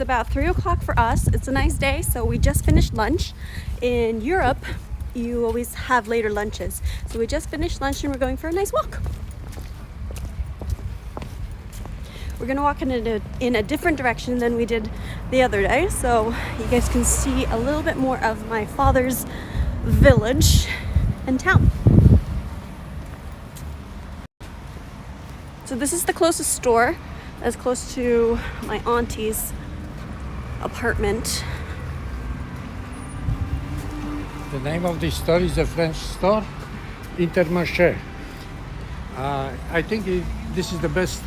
about 3 o'clock for us. It's a nice day, so we just finished lunch. In Europe, you always have later lunches. So we just finished lunch and we're going for a nice walk. We're gonna walk in a different direction than we did the other day, so you guys can see a little bit more of my father's village and town. So this is the closest store, as close to my auntie's apartment. The name of the store is a French store, Intermarché. I think this is the best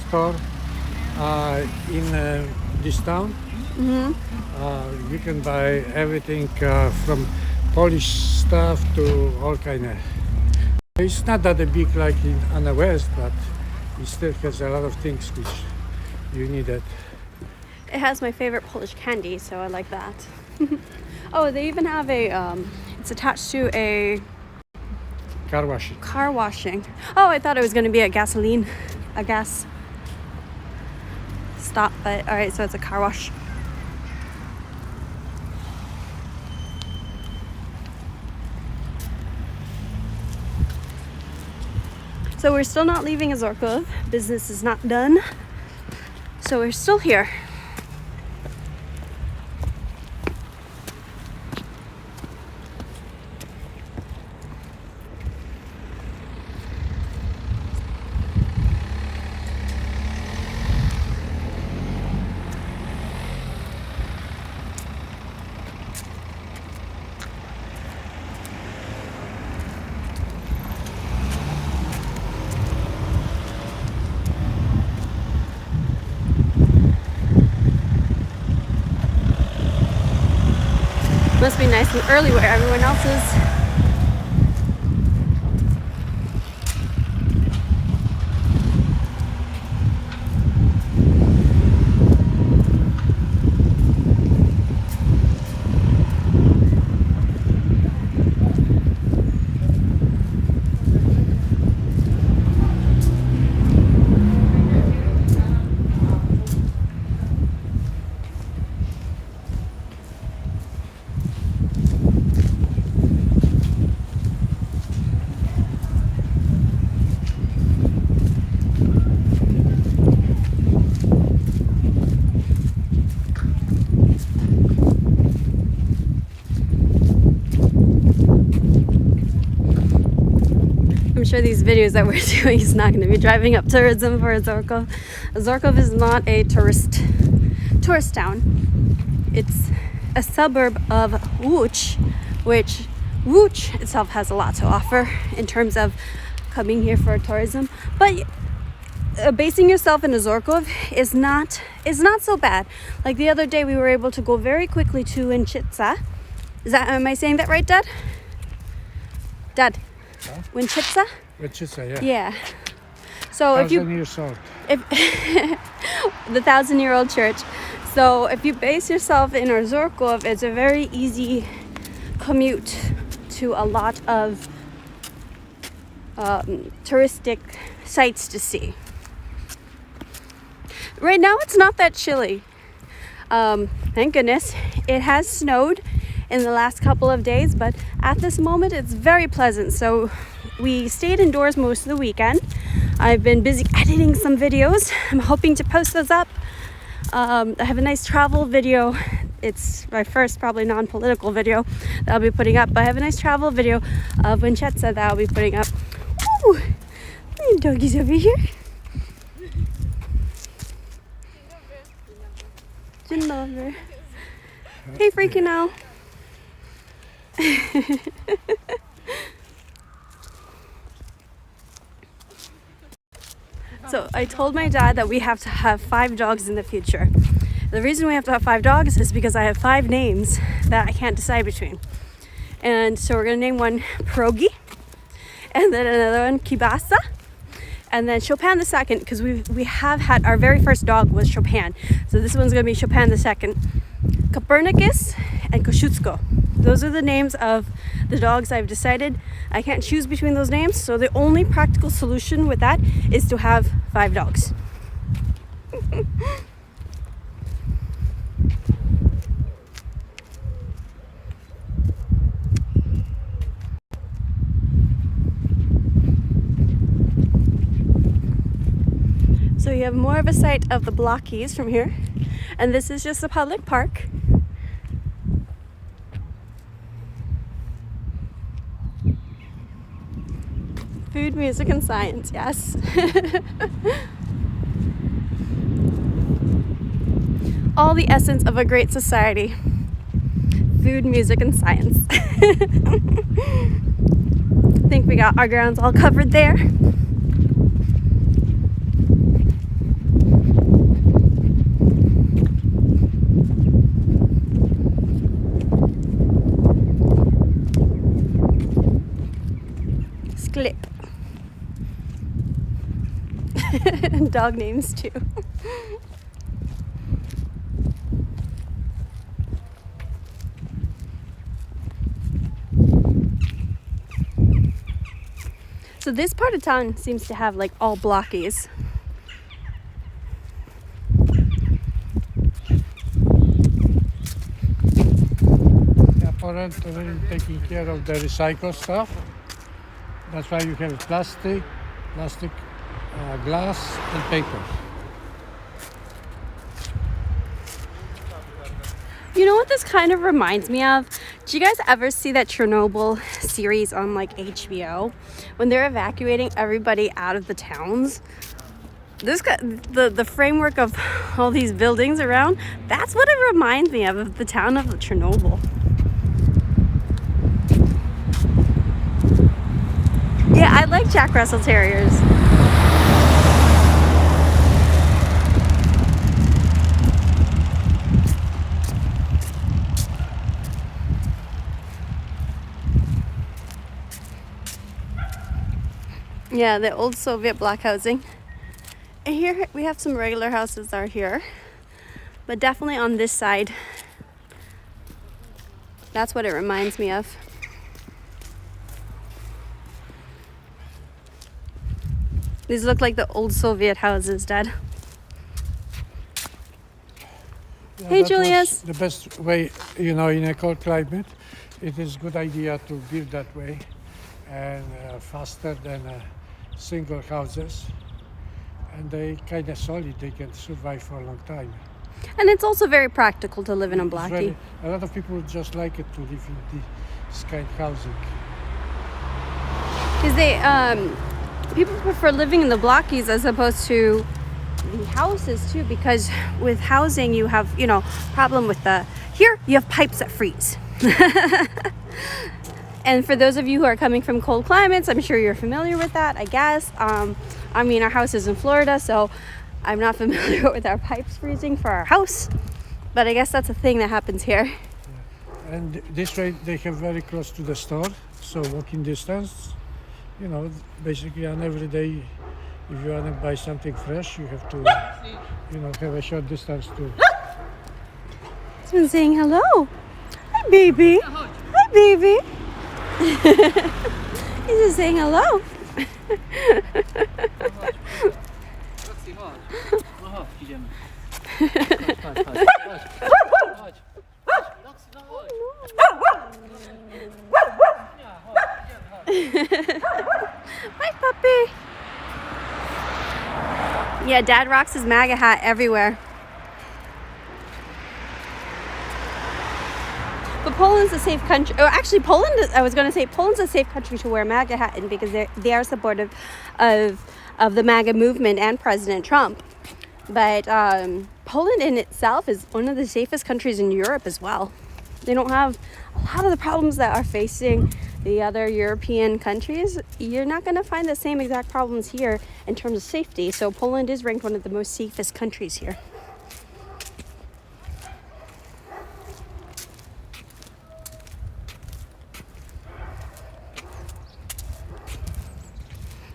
store in this town. You can buy everything from Polish stuff to all kind of. It's not that big like on the west, but it still has a lot of things which you needed. It has my favorite Polish candy, so I like that. Oh, they even have it's attached to a Car washing. car washing. Oh, I thought it was going to be a gas stop, but all right, so it's a car wash. So we're still not leaving Ozorkow. Business is not done, so we're still here. Must be nice and early where everyone else is. I'm sure these videos that we're doing is not going to be driving up tourism for Ozorkow. Ozorkow is not a tourist town. It's a suburb of Łódź, which Łódź itself has a lot to offer in terms of coming here for tourism. But basing yourself in Ozorkow is not so bad. Like the other day, we were able to go very quickly to Winchitsa. Am I saying that right, Dad? Dad? Huh? Winchitsa? Winchitsa, yeah. Yeah. So if you 1,000 years old. The 1,000-year-old church. So if you base yourself in Ozorkow, it's a very easy commute to a lot of touristic sites to see. Right now it's not that chilly. Thank goodness. It has snowed in the last couple of days, but at this moment it's very pleasant. So we stayed indoors most of the weekend. I've been busy editing some videos. I'm hoping to post those up. I have a nice travel video. It's my first probably non-political video that I'll be putting up, but I have a nice travel video of Winchitsa that I'll be putting up. Ooh, the doggies over here. Dzień dobry. Hey, freaking out. So I told my dad that we have to have 5 dogs in the future. The reason we have to have 5 dogs is because I have 5 names that I can't decide between. And so we're gonna name one Pierogi, and then another one Kibasa, and then Chopin the second, because we have had our very first dog was Chopin. So this one's gonna be Chopin the second. Copernicus and Kosciuszko. Those are the names of the dogs I've decided. I can't choose between those names, so the only practical solution with that is to have 5 dogs. So you have more of a sight of the blockies from here. And this is just a public park. Food, music, and science, yes. All the essence of a great society. Food, music, and science. I think we got our grounds all covered there. Sklip. Dog names too. So this part of town seems to have like all blockies. Apparently taking care of the recycle stuff. That's why you have plastic, glass, and paper. You know what this kind of reminds me of? Do you guys ever see that Chernobyl series on like HBO? When they're evacuating everybody out of the towns? This the framework of all these buildings around, that's what it reminds me of the town of Chernobyl. Yeah, I like Jack Russell Terriers. Yeah, the old Soviet block housing. And here we have some regular houses are here, but definitely on this side, that's what it reminds me of. These look like the old Soviet houses, Dad. Yeah, Hey, that Julius. was the best way, you know, in a cold climate, it is good idea to build that way and faster than single houses. And they kind of solid, they can survive for a long time. And it's also very practical to live in a It's blockie. really, a lot of people just like it to live in this kind of housing. Because people prefer living in the blockies as opposed to the houses too, because with housing you have, you know, problem with here you have pipes that freeze. And for those of you who are coming from cold climates, I'm sure you're familiar with that, I guess. I mean, our house is in Florida, so I'm not familiar with our pipes freezing for our house, but I guess that's a thing that happens here. Yeah. And this way they have very close to the store, so walking distance. You know, basically on every day, if you want to buy something fresh, you have to, you know, have a short distance to. He's been saying hello. Hi, baby. Hi, baby. He's just saying hello. Hi, puppy. Yeah, Dad rocks his MAGA hat everywhere. But Poland's a safe country. Oh, actually, Poland's a safe country to wear a MAGA hat in because they are supportive of the MAGA movement and President Trump. But Poland in itself is one of the safest countries in Europe as well. They don't have a lot of the problems that are facing the other European countries. You're not going to find the same exact problems here in terms of safety. So Poland is ranked one of the most safest countries here.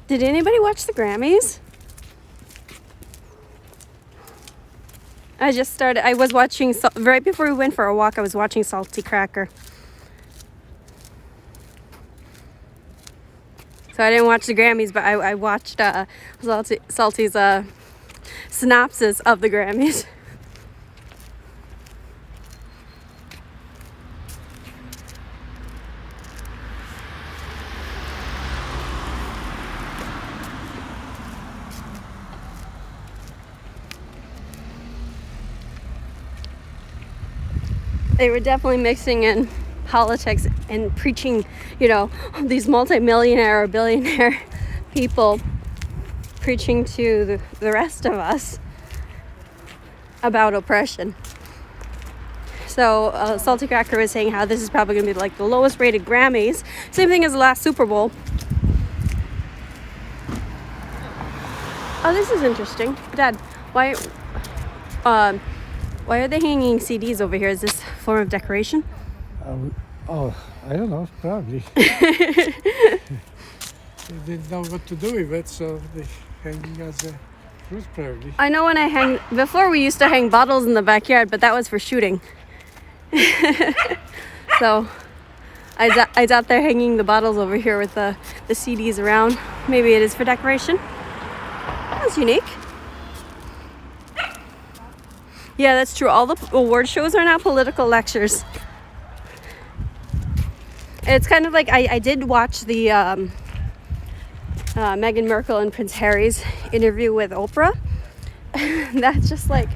Did anybody watch the Grammys? I was watching, right before we went for a walk, I was watching Salty Cracker. So I didn't watch the Grammys, but I watched Salty's synopsis of the Grammys. They were definitely mixing in politics and preaching, you know, these multi-millionaire or billionaire people preaching to the rest of us about oppression. So Salty Cracker was saying how this is probably going to be like the lowest rated Grammys. Same thing as the last Super Bowl. Oh, this is interesting. Dad, why are they hanging CDs over here? Is this a form of decoration? I don't know, probably. They didn't know what to do with it, so they hanging as a fruit, probably. I know when I hang, before we used to hang bottles in the backyard, but that was for shooting. So I doubt they're hanging the bottles over here with the CDs around. Maybe it is for decoration. That's unique. Yeah, that's true. All the award shows are now political lectures. It's kind of like I did watch the Meghan Markle and Prince Harry's interview with Oprah. That's just like,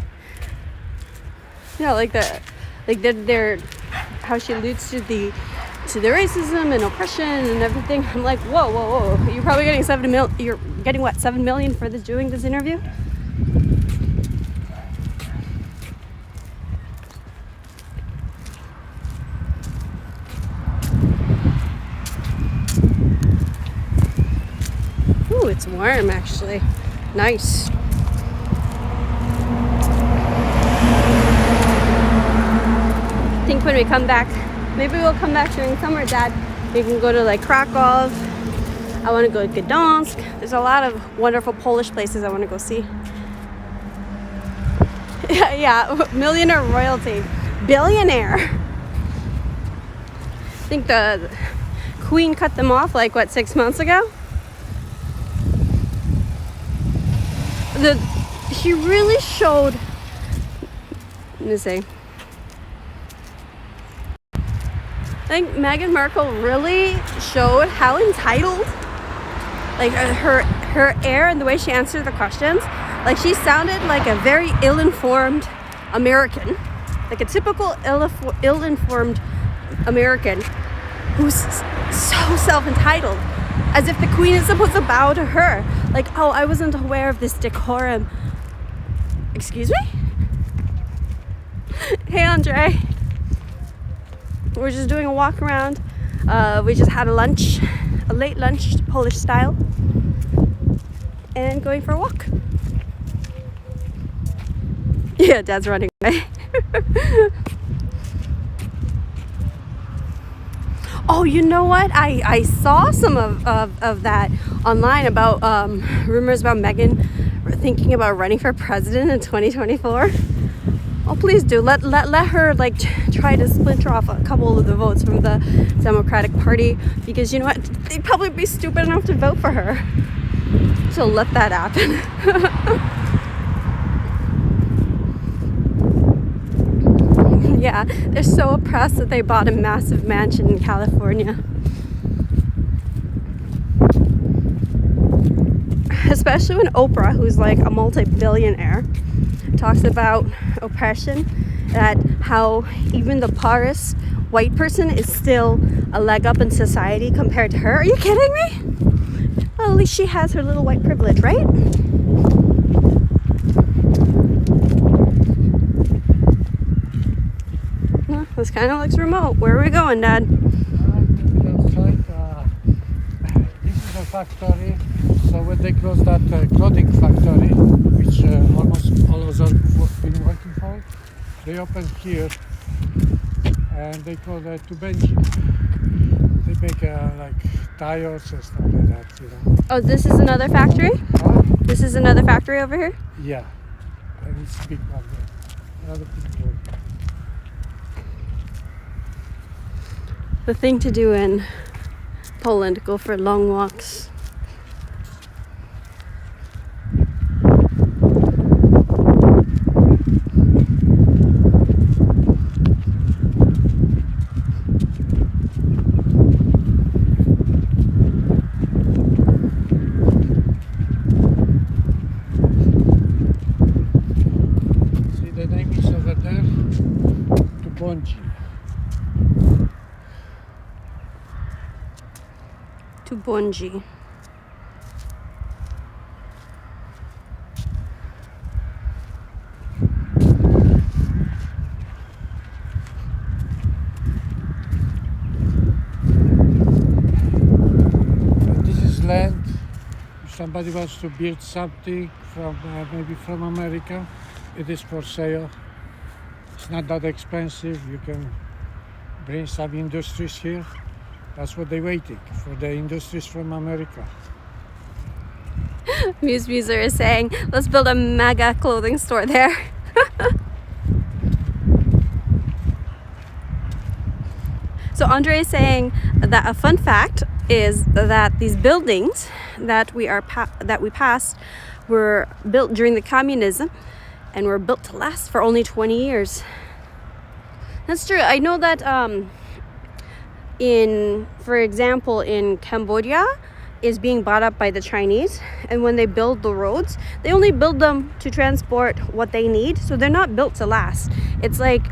you know, like they're how she alludes to the racism and oppression and everything. I'm like, whoa! You're probably getting You're getting what, $7 million for doing this interview? Ooh, it's warm actually. Nice. I think when we come back, maybe we'll come back during summer, Dad. We can go to like Krakow. I want to go to Gdansk. There's a lot of wonderful Polish places I want to go see. Yeah, millionaire royalty. Billionaire. I think the Queen cut them off like, what, 6 months ago? She really showed, let me see. I think Meghan Markle really showed how entitled, like her air and the way she answered the questions. Like she sounded like a very ill-informed American, like a typical ill-informed American who's so self-entitled, as if the Queen is supposed to bow to her. Like, oh, I wasn't aware of this decorum. Excuse me? Hey, Andre. We're just doing a walk around. We just had a late lunch, Polish style, and going for a walk. Yeah, Dad's running away. Oh, you know what? I saw some of that online about rumors about Meghan thinking about running for president in 2024. Oh, please do. Let her like try to splinter off a couple of the votes from the Democratic Party, because you know what? They'd probably be stupid enough to vote for her. So let that happen. Yeah, they're so oppressed that they bought a massive mansion in California. Especially when Oprah, who's like a multi-billionaire, talks about oppression, that how even the poorest white person is still a leg up in society compared to her. Are you kidding me? Well, at least she has her little white privilege, right? Well, this kind of looks remote. Where are we going, Dad? This is a factory. So when they closed that clothing factory, which almost all of us have been working for, they opened here, and they call that to Benji. They make like tires and stuff like that, you know. Oh, this is another factory? Huh? This is another factory over here? Yeah, and it's a big one there. Another big one. The thing to do in Poland, go for long walks. See, the name is over there, to Bądź. to Bonji. This is land. If somebody wants to build something from maybe from America, it is for sale. It's not that expensive. You can bring some industries here. That's what they're waiting for, the industries from America. Muse Muser is saying, let's build a mega clothing store there. So Andre is saying that a fun fact is that these buildings that we passed were built during the communism and were built to last for only 20 years. That's true. I know that for example, in Cambodia is being bought up by the Chinese, and when they build the roads, they only build them to transport what they need, so they're not built to last. It's like,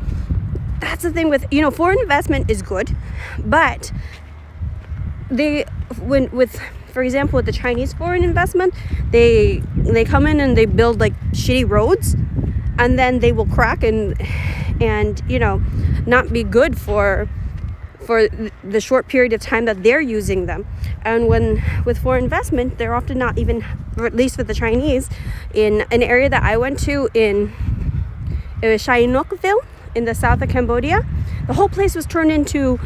that's the thing with, foreign investment is good, but for example, with the Chinese foreign investment, they come in and they build like shitty roads, and then they will crack and not be good for the short period of time that they're using them. And with foreign investment, they're often not even, or at least with the Chinese, in an area that I went to it was Sihanoukville in the south of Cambodia. The whole place was turned into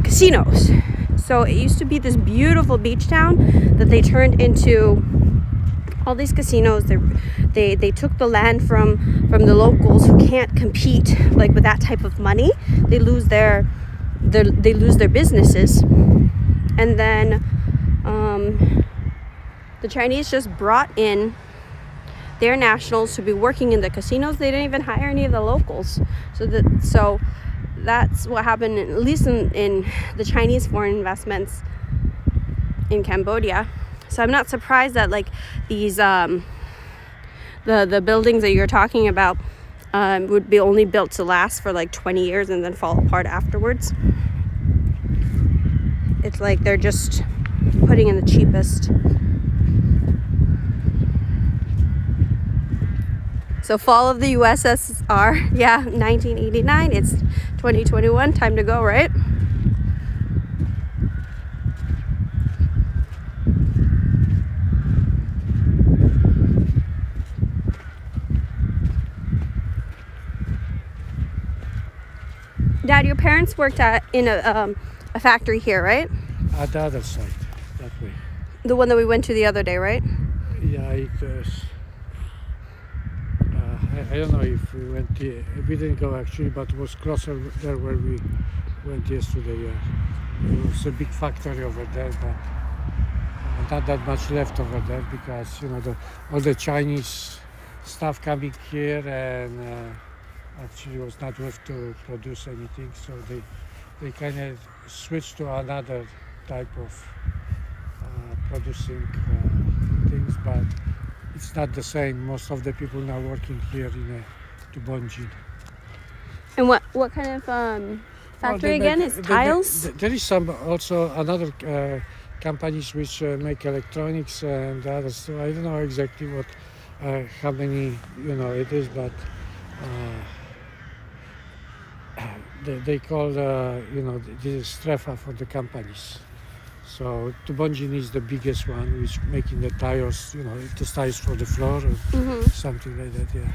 casinos. So it used to be this beautiful beach town that they turned into all these casinos. They took the land from the locals who can't compete like with that type of money. They lose their businesses, and then the Chinese just brought in their nationals to be working in the casinos. They didn't even hire any of the locals. So that's what happened, at least in the Chinese foreign investments in Cambodia. So I'm not surprised that like these the buildings that you're talking about would be only built to last for like 20 years and then fall apart afterwards. It's like they're just putting in the cheapest. So fall of the USSR, yeah, 1989. It's 2021, time to go, right? Dad, your parents worked in a factory here, right? At the other side, that way. The one that we went to the other day, right? Yeah, it was. I don't know if we went there. We didn't go actually, but it was closer there where we went yesterday. It was a big factory over there, but not that much left over there because all the Chinese stuff coming here and actually was not worth to produce anything, so they kind of switched to another type of producing things, but it's not the same. Most of the people now working here in Tubonji. And what kind of factory again? Is tiles? There is some also another companies which make electronics and others. So I don't know exactly what how many it is, but they call this is strefa for the companies. So Tubonjin is the biggest one, which making the tires, the tires for the floor or something like that. Yeah.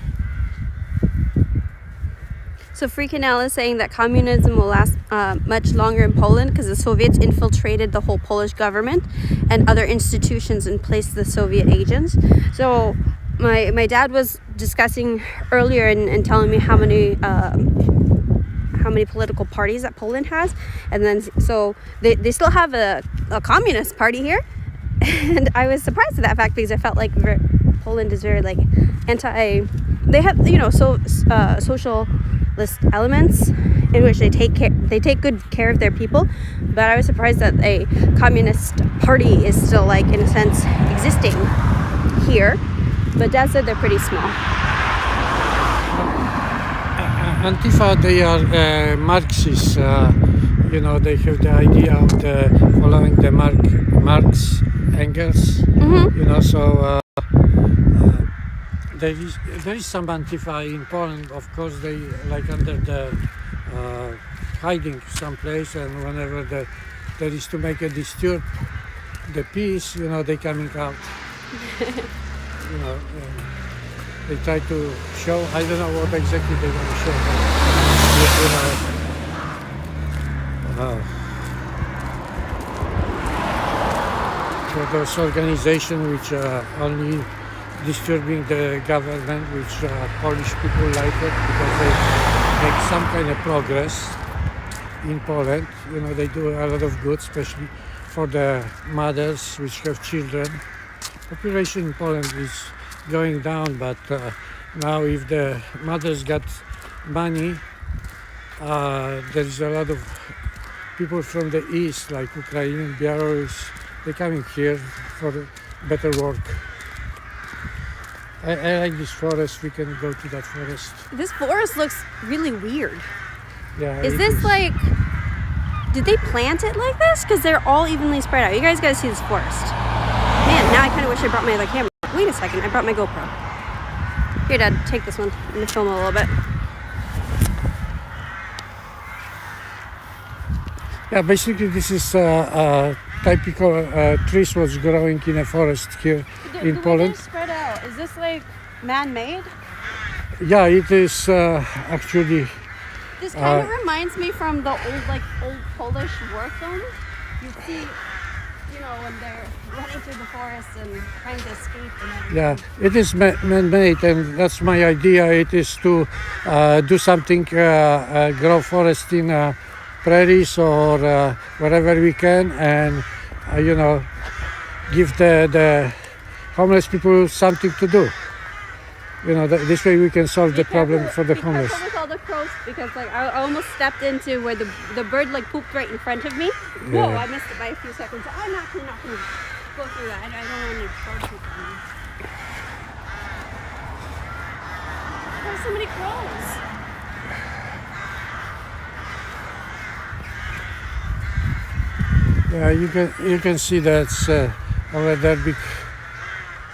So Freakinell is saying that communism will last much longer in Poland because the Soviets infiltrated the whole Polish government and other institutions and placed the Soviet agents. So my dad was discussing earlier and telling me how many political parties that Poland has, and then so they still have a communist party here, and I was surprised at that fact because I felt like Poland is very like anti. They have socialist elements in which they take good care of their people, but I was surprised that a communist party is still like in a sense existing here. But Dad said they're pretty small. Antifa, they are Marxists. you know, they have the idea of the following the Marx Engels. Mm-hmm. You know, so there is some Antifa in Poland. Of course, they like under the hiding someplace, and whenever there is to make a disturb the peace, you know, they coming out. You know, they try to show. I don't know what exactly they want to show, but you know. For those organizations which are only disturbing the government, which Polish people like it because they make some kind of progress in Poland. You know, they do a lot of good, especially for the mothers which have children. Population in Poland is going down, but now if the mothers got money, there's a lot of people from the east, like Ukraine, Belarus, they're coming here for better work. I like this forest. We can go to that forest. This forest looks really weird. Yeah. Is this like, did they plant it like this? Because they're all evenly spread out. You guys gotta see this forest. Man, now I kind of wish I brought my other camera. Wait a second, I brought my GoPro. Here, Dad, take this one. I'm gonna film a little bit. Yeah, basically this is typical trees was growing in a forest here in Poland. Spread out. Is this like man-made? Yeah, it is actually. This kind of reminds me from the old Polish war film. You see, you know, when they're running through the forest and trying to escape and everything. Yeah, it is man-made, and that's my idea. It is to do something, grow forest in prairies or wherever we can, and you know, give the homeless people something to do. You know, this way we can solve the problem for the homeless. Be careful with all the crows, because like I almost stepped into where the bird like pooped right in front of me. Whoa, Yeah. I missed it by a few seconds. I'm not gonna go through that. I don't want any crow poop on me. There's so many crows. Yeah, you can see that's over there big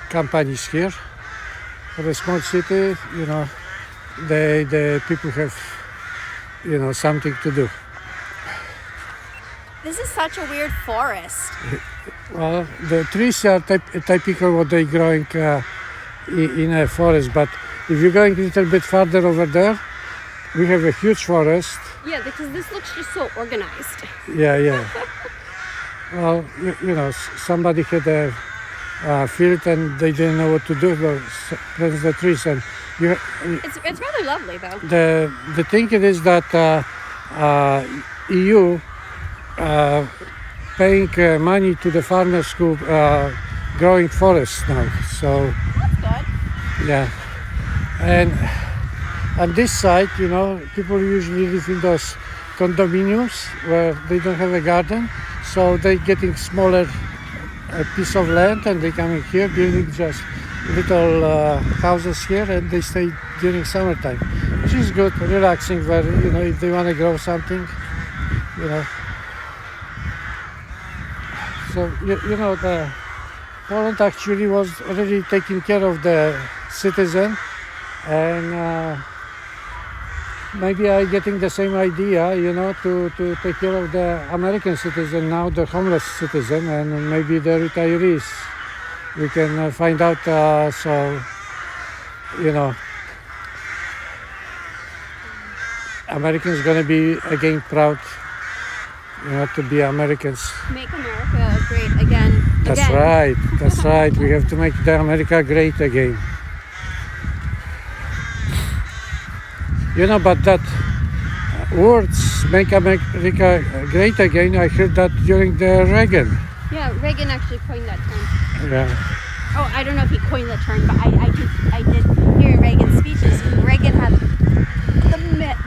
companies here. For a small city, you know, the people have, you know, something to do. This is such a weird forest. Well, the trees are typical what they growing in a forest, but if you're going a little bit farther over there, we have a huge forest. Yeah, because this looks just so organized. Yeah. Well, you know, somebody had a field and they didn't know what to do. Plant the trees, and It's rather lovely though. the thing is that EU paying money to the farmers who growing forests now. So That's good. yeah, and on this side, you know, people usually live in those condominiums where they don't have a garden, so they're getting smaller piece of land and they coming here, building just little houses here, and they stay during summertime, which is good, relaxing, very, you know, if they want to grow something, you know. So, you know, the Poland actually was already taking care of the citizen, and maybe I'm getting the same idea, you know, to take care of the American citizen now, the homeless citizen, and maybe the retirees. We can find out, so, you know, Americans gonna be again proud, you know, to be Americans. Make America great again. That's right. That's right. We have to make the America great again. You know, but that words "make America great again," I heard that during the Reagan. Yeah, Reagan actually coined that term. Yeah. Oh, I don't know if he coined the term, but I did hear Reagan's speeches, and Reagan had the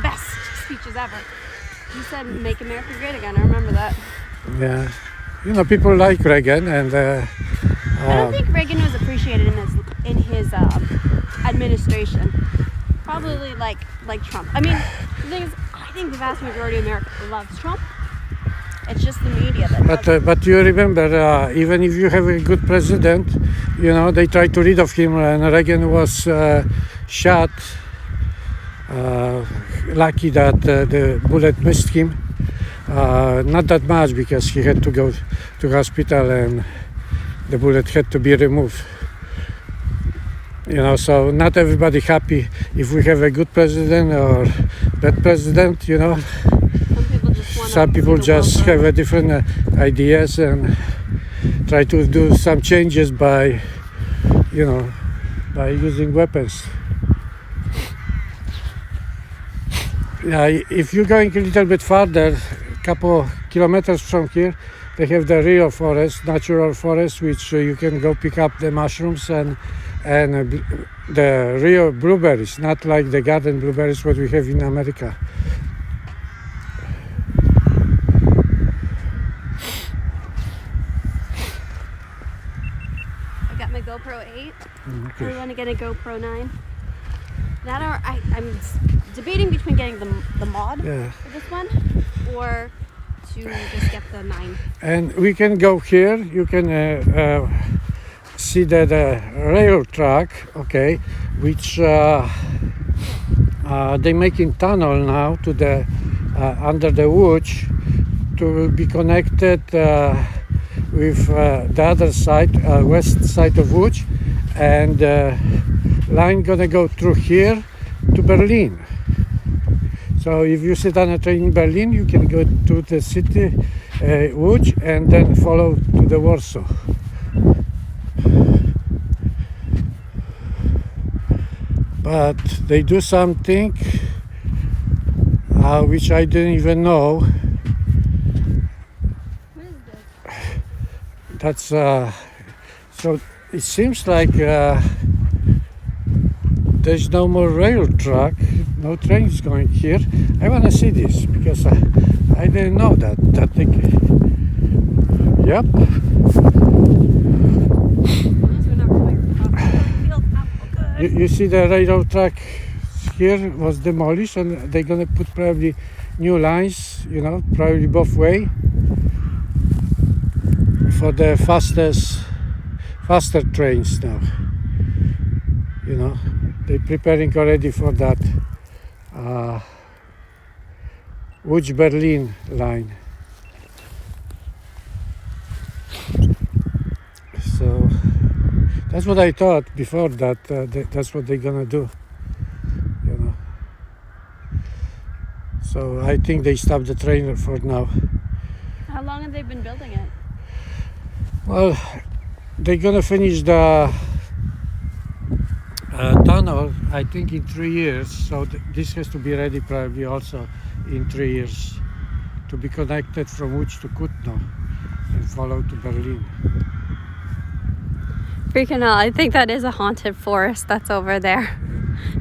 best speeches ever. He said, "Make America great again." I remember that. Yeah. You know, people like Reagan, and I don't think Reagan was appreciated in his administration. Probably like Trump. I mean, the thing is, I think the vast majority of America loves Trump, It's just the media that But you remember, even if you have a good president, they tried to rid of him, and Reagan was shot. Lucky that the bullet missed him. Not that much, because he had to go to hospital and the bullet had to be removed. So not everybody happy if we have a good president or bad president. Some people just have a different ideas and try to do some changes by using weapons. If you're going a little bit farther, a couple kilometers from here, they have the real forest, natural forest, which you can go pick up the mushrooms and the real blueberries, not like the garden blueberries what we have in America. I got my GoPro 8. Okay. I want to get a GoPro 9. That or I'm debating between getting the mod for this one or to just get the 9. And we can go here. You can see the rail track, okay, which they making tunnel now to the under the woods to be connected with the other side, west side of Łódź, and line gonna go through here to Berlin. So if you sit on a train in Berlin, you can go to the city, Łódź, and then follow to the Warsaw. But they do something which I didn't even know. what is this? That's so it seems like there's no more rail track, no trains going here. I want to see this because I didn't know that thing. Yep. You see the railroad track here was demolished, and they're gonna put probably new lines, probably both way for the faster trains now. They're preparing already for that Łódź-Berlin line. So that's what I thought before that that's what they're gonna do. So I think they stopped the train for now. How long have they been building it? Well, they're gonna finish the tunnel, I think, in 3 years. So this has to be ready probably also in 3 years to be connected from Łódź to Kutno and follow to Berlin. Freaking hell, I think that is a haunted forest that's over there.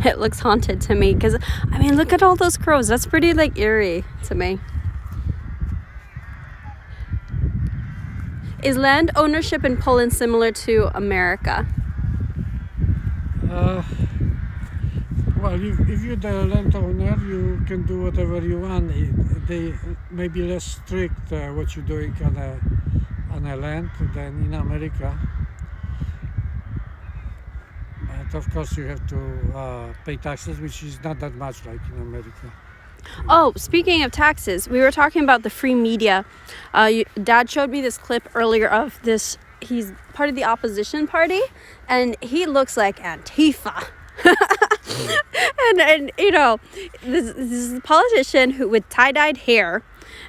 It looks haunted to me because, look at all those crows. That's pretty eerie to me. Is land ownership in Poland similar to America? Well, if you're the landowner, you can do whatever you want. They may be less strict what you're doing on a land than in America. But of course, you have to pay taxes, which is not that much like in America. Oh, speaking of taxes, we were talking about the free media. Dad showed me this clip earlier of this. He's part of the opposition party, and he looks like Antifa. and this is a politician who with tie-dyed hair,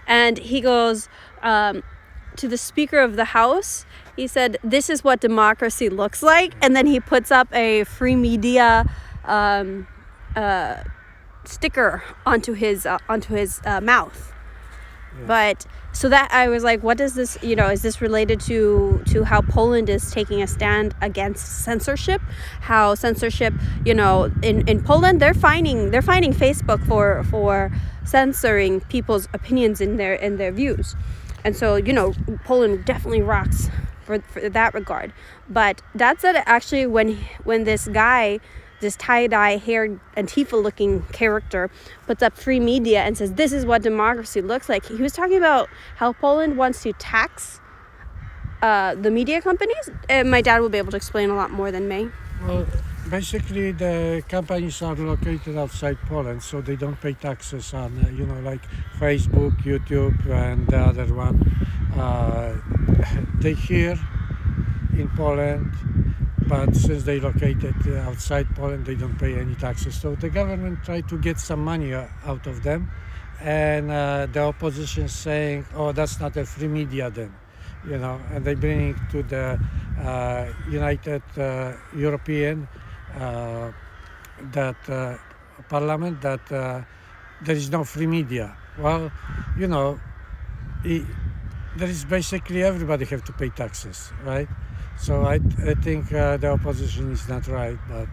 and he goes to the Speaker of the House. He said, "This is what democracy looks like," and then he puts up a free media sticker onto his mouth. Yeah. But so that I was like, what is this? Is this related to how Poland is taking a stand against censorship? How censorship, in Poland they're fining Facebook for censoring people's opinions in their views, and so Poland definitely rocks for that regard. But Dad said actually when this guy this tie-dye haired Antifa-looking character puts up free media and says, this is what democracy looks like. He was talking about how Poland wants to tax the media companies. And my dad will be able to explain a lot more than me. Well, basically, the companies are located outside Poland, so they don't pay taxes on, like Facebook, YouTube, and the other one. They here in Poland, but since they located outside Poland, they don't pay any taxes. So the government tried to get some money out of them, and the opposition saying, "Oh, that's not a free media then," and they bring it to the United European Parliament that there is no free media. Well, there is basically everybody have to pay taxes, right? So I think the opposition is not right, but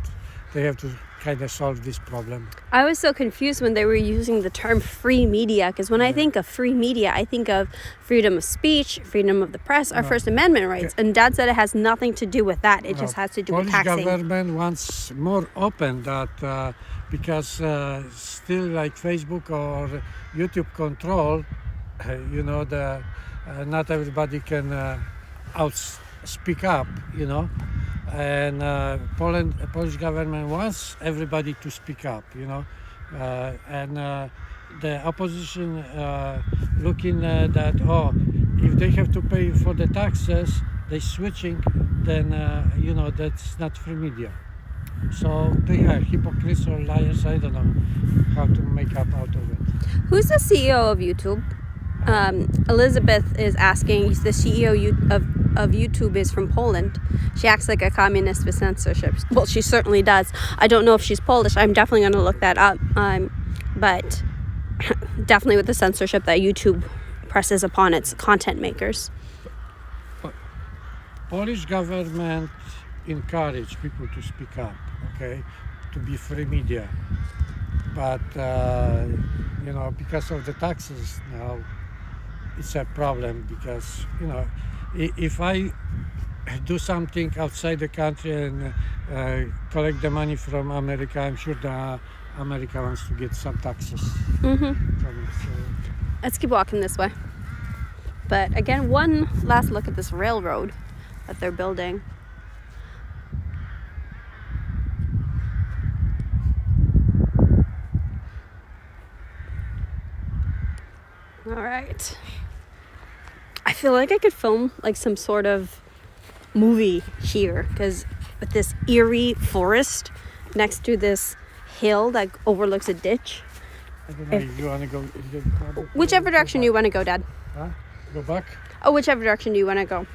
they have to kind of solve this problem. I was so confused when they were using the term free media, because when I think of free media, I think of freedom of speech, freedom of the press, our First Amendment rights. And Dad said it has nothing to do with that. It just has to do with taxing. Polish government wants more open that because still like Facebook or YouTube control, not everybody can speak up, and Polish government wants everybody to speak up, and the opposition looking that, if they have to pay for the taxes, they switching, then, that's not free media. So they are hypocrites or liars, I don't know how to make up out of it. Who's the CEO of YouTube? Elizabeth is asking, the CEO of YouTube is from Poland. She acts like a communist with censorship. Well, she certainly does. I don't know if she's Polish. I'm definitely going to look that up. But definitely with the censorship that YouTube presses upon its content makers. Polish government encourage people to speak up, okay, to be free media. But, because of the taxes now, it's a problem because, if I do something outside the country and collect the money from America, I'm sure America wants to get some taxes. Mm-hmm. From it, so. Let's keep walking this way. But again, one last look at this railroad that they're building. All right. I feel like I could film like some sort of movie here, because with this eerie forest next to this hill that overlooks a ditch. I don't know if you want to go. Whichever direction you want to go, Dad. Huh? Go back? Oh, whichever direction you want to go.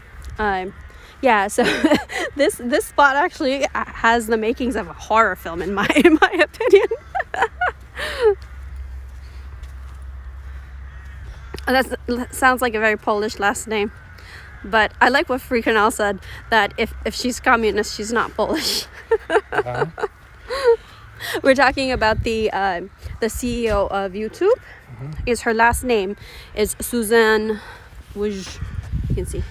Yeah, so this spot actually has the makings of a horror film in my opinion. That sounds like a very Polish last name. But I like what Free Canal said, that if she's communist, she's not Polish. Uh-huh. We're talking about the CEO of YouTube. Is her last name is Suzanne Woj. You can see.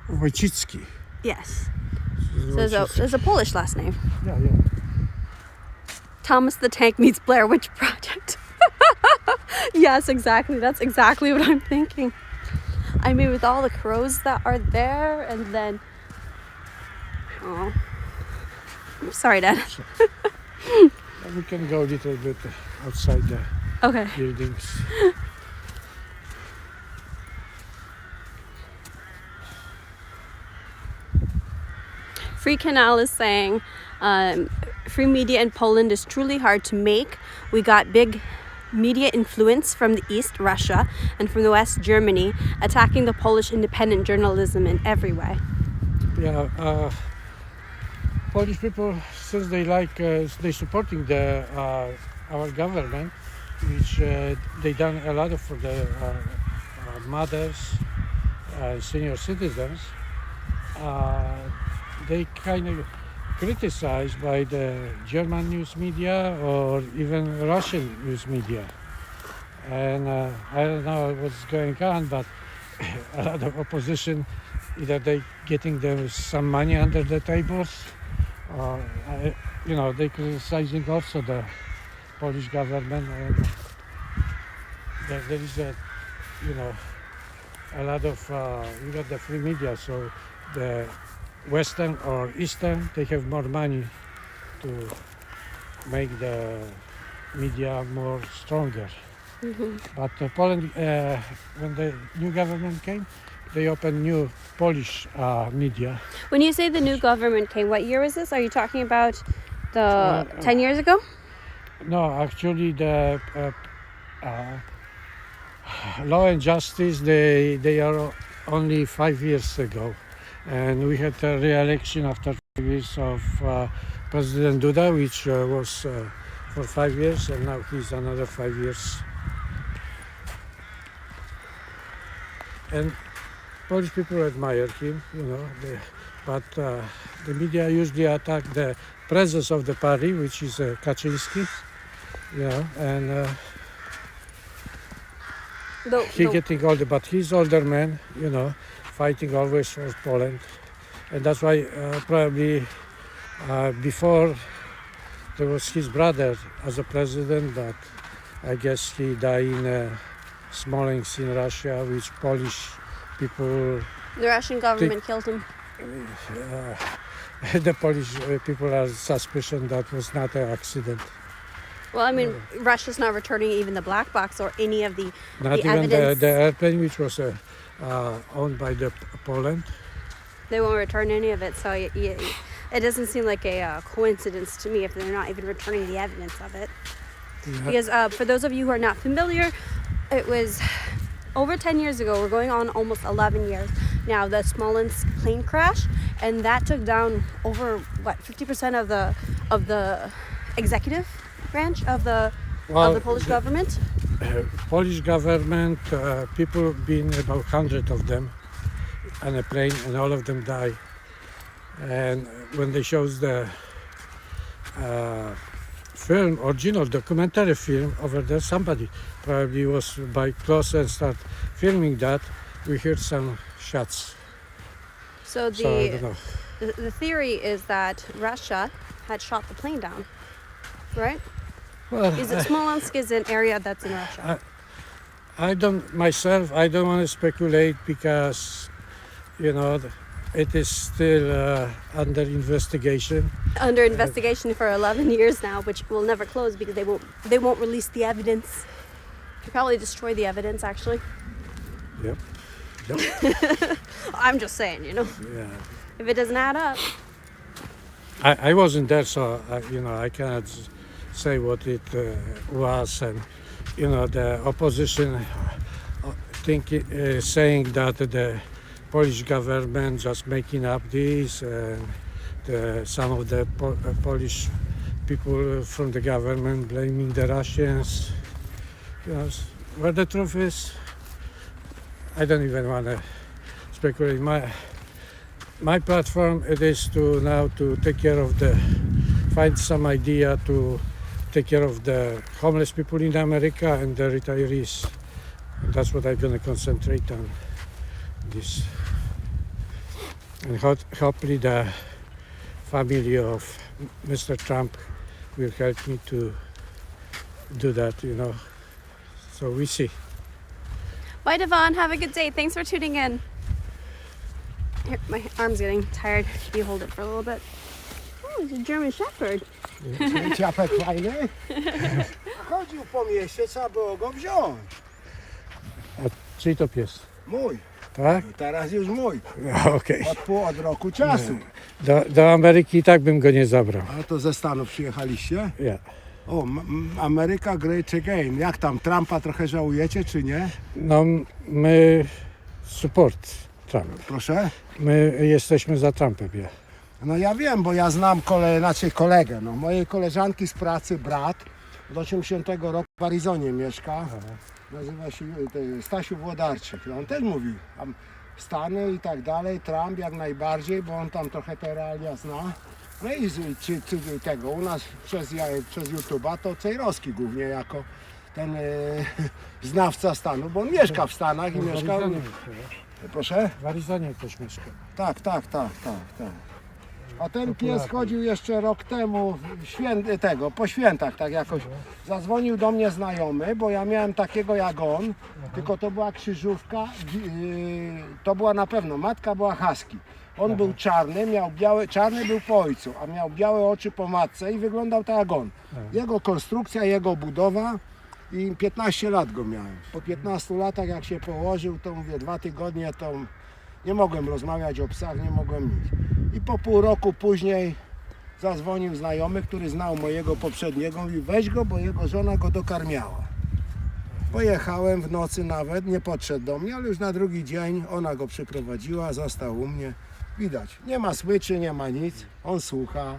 Wojcicki. Yes. So there's a Polish last name. Yeah. Thomas the Tank meets Blair Witch Project. Yes, exactly. That's exactly what I'm thinking. I mean, with all the crows that are there, and then... Oh. Sorry, Dad. We can go a little bit outside the buildings. Free Canal is saying free media in Poland is truly hard to make. We got big media influence from the East, Russia, and from the West, Germany, attacking the Polish independent journalism in every way. Yeah, Polish people, since they they supporting our government, which they done a lot for the mothers, senior citizens. They kind of criticized by the German news media or even Russian news media. And I don't know what's going on, but a lot of opposition, either they getting them some money under the tables They criticizing also the Polish government, and there is a lot of you got the free media, so the Western or Eastern, they have more money to make the media more stronger. But Poland, when the new government came, they opened new Polish media. When you say the new government came, what year was this? Are you talking about the 10 years ago? No, actually the Law and Justice, they are only 5 years ago. And we had a re-election after 5 years of President Duda, which was for 5 years, and now he's another 5 years. And Polish people admire him, but the media usually attack the presence of the party, which is Kaczynski, and he getting older, but he's older man, fighting always for Poland, and that's why probably before there was his brother as a president, but I guess he died in Smolensk in Russia, which Polish people. The Russian government killed him. The Polish people are suspicion that was not an accident. Well, I mean, Russia's not returning even the black box or any of the Not even evidence. the airplane, which was owned by the Poland. They won't return any of it, so it doesn't seem like a coincidence to me if they're not even returning the evidence of it. Yeah. Because for those of you who are not familiar, it was over 10 years ago. We're going on almost 11 years now. The Smolensk plane crash, and that took down over 50% of the executive branch of the Polish government. Polish government, people been about 100 of them on a plane, and all of them die. And when they shows the film, original documentary film over there, somebody probably was by close and start filming that. We heard some shots. So I don't know. the theory is that Russia had shot the plane down, right? Well, Smolensk is an area that's in Russia. I don't want to speculate because, it is still under investigation. Under investigation for 11 years now, which will never close because they won't release the evidence. They'll probably destroy the evidence, actually. Yep. I'm just saying, Yeah. if it doesn't add up. I wasn't there, so I cannot say what it was, and the opposition saying that the Polish government just making up this, and some of the Polish people from the government blaming the Russians. Where the truth is, I don't even want to speculate. My platform it is to take care of find some idea to take care of the homeless people in America and the retirees. And that's what I'm going to concentrate on this. And hopefully the family of Mr. Trump will help me to do that, So we see. Bye, Devon. Have a good day. Thanks for tuning in. Here, my arm's getting tired. You hold it for a little bit. Oh, it's a German Shepherd. Ciapek fajny. Chodził po mieście, trzeba było go wziąć. A czyj to pies? Mój. Tak? Teraz już mój. Okej. Od roku czasu. Do Ameryki i tak bym go nie zabrał. A to ze Stanów przyjechaliście? Ja. O, Ameryka Great Again. Jak tam, Trumpa trochę żałujecie, czy nie? No, my support Trump. Proszę? My jesteśmy za Trumpem, ja. No ja wiem, bo ja znam kolegę. Mojej koleżanki z pracy, brat, od 80 roku w Arizonie mieszka. Nazywa się Stasiu Włodarczyk. On też mówił, Stany i tak dalej, Trump jak najbardziej, bo on tam trochę te realia zna. No i tego, u nas przez YouTube'a to Cejrowski głównie jako ten znawca Stanów, bo on mieszka w Stanach i mieszka... Proszę? W Arizonie też mieszka. Tak. A ten pies chodził jeszcze rok temu, po świętach tak jakoś. Zadzwonił do mnie znajomy, bo ja miałem takiego jak on, tylko to była krzyżówka, to była na pewno, matka była husky. On był czarny, miał białe, czarny był po ojcu, a miał białe oczy po matce i wyglądał tak jak on. Jego konstrukcja, jego budowa i 15 lat go miałem. Po 15 latach jak się położył, to mówię 2 tygodnie, to nie mogłem rozmawiać o psach, nie mogłem nic. I po pół roku później zadzwonił znajomy, który znał mojego poprzedniego, mówi weź go, bo jego żona go dokarmiała. Pojechałem w nocy nawet, nie podszedł do mnie, ale już na drugi dzień ona go przyprowadziła, został u mnie. Widać, nie ma smyczy, nie ma nic, on słucha,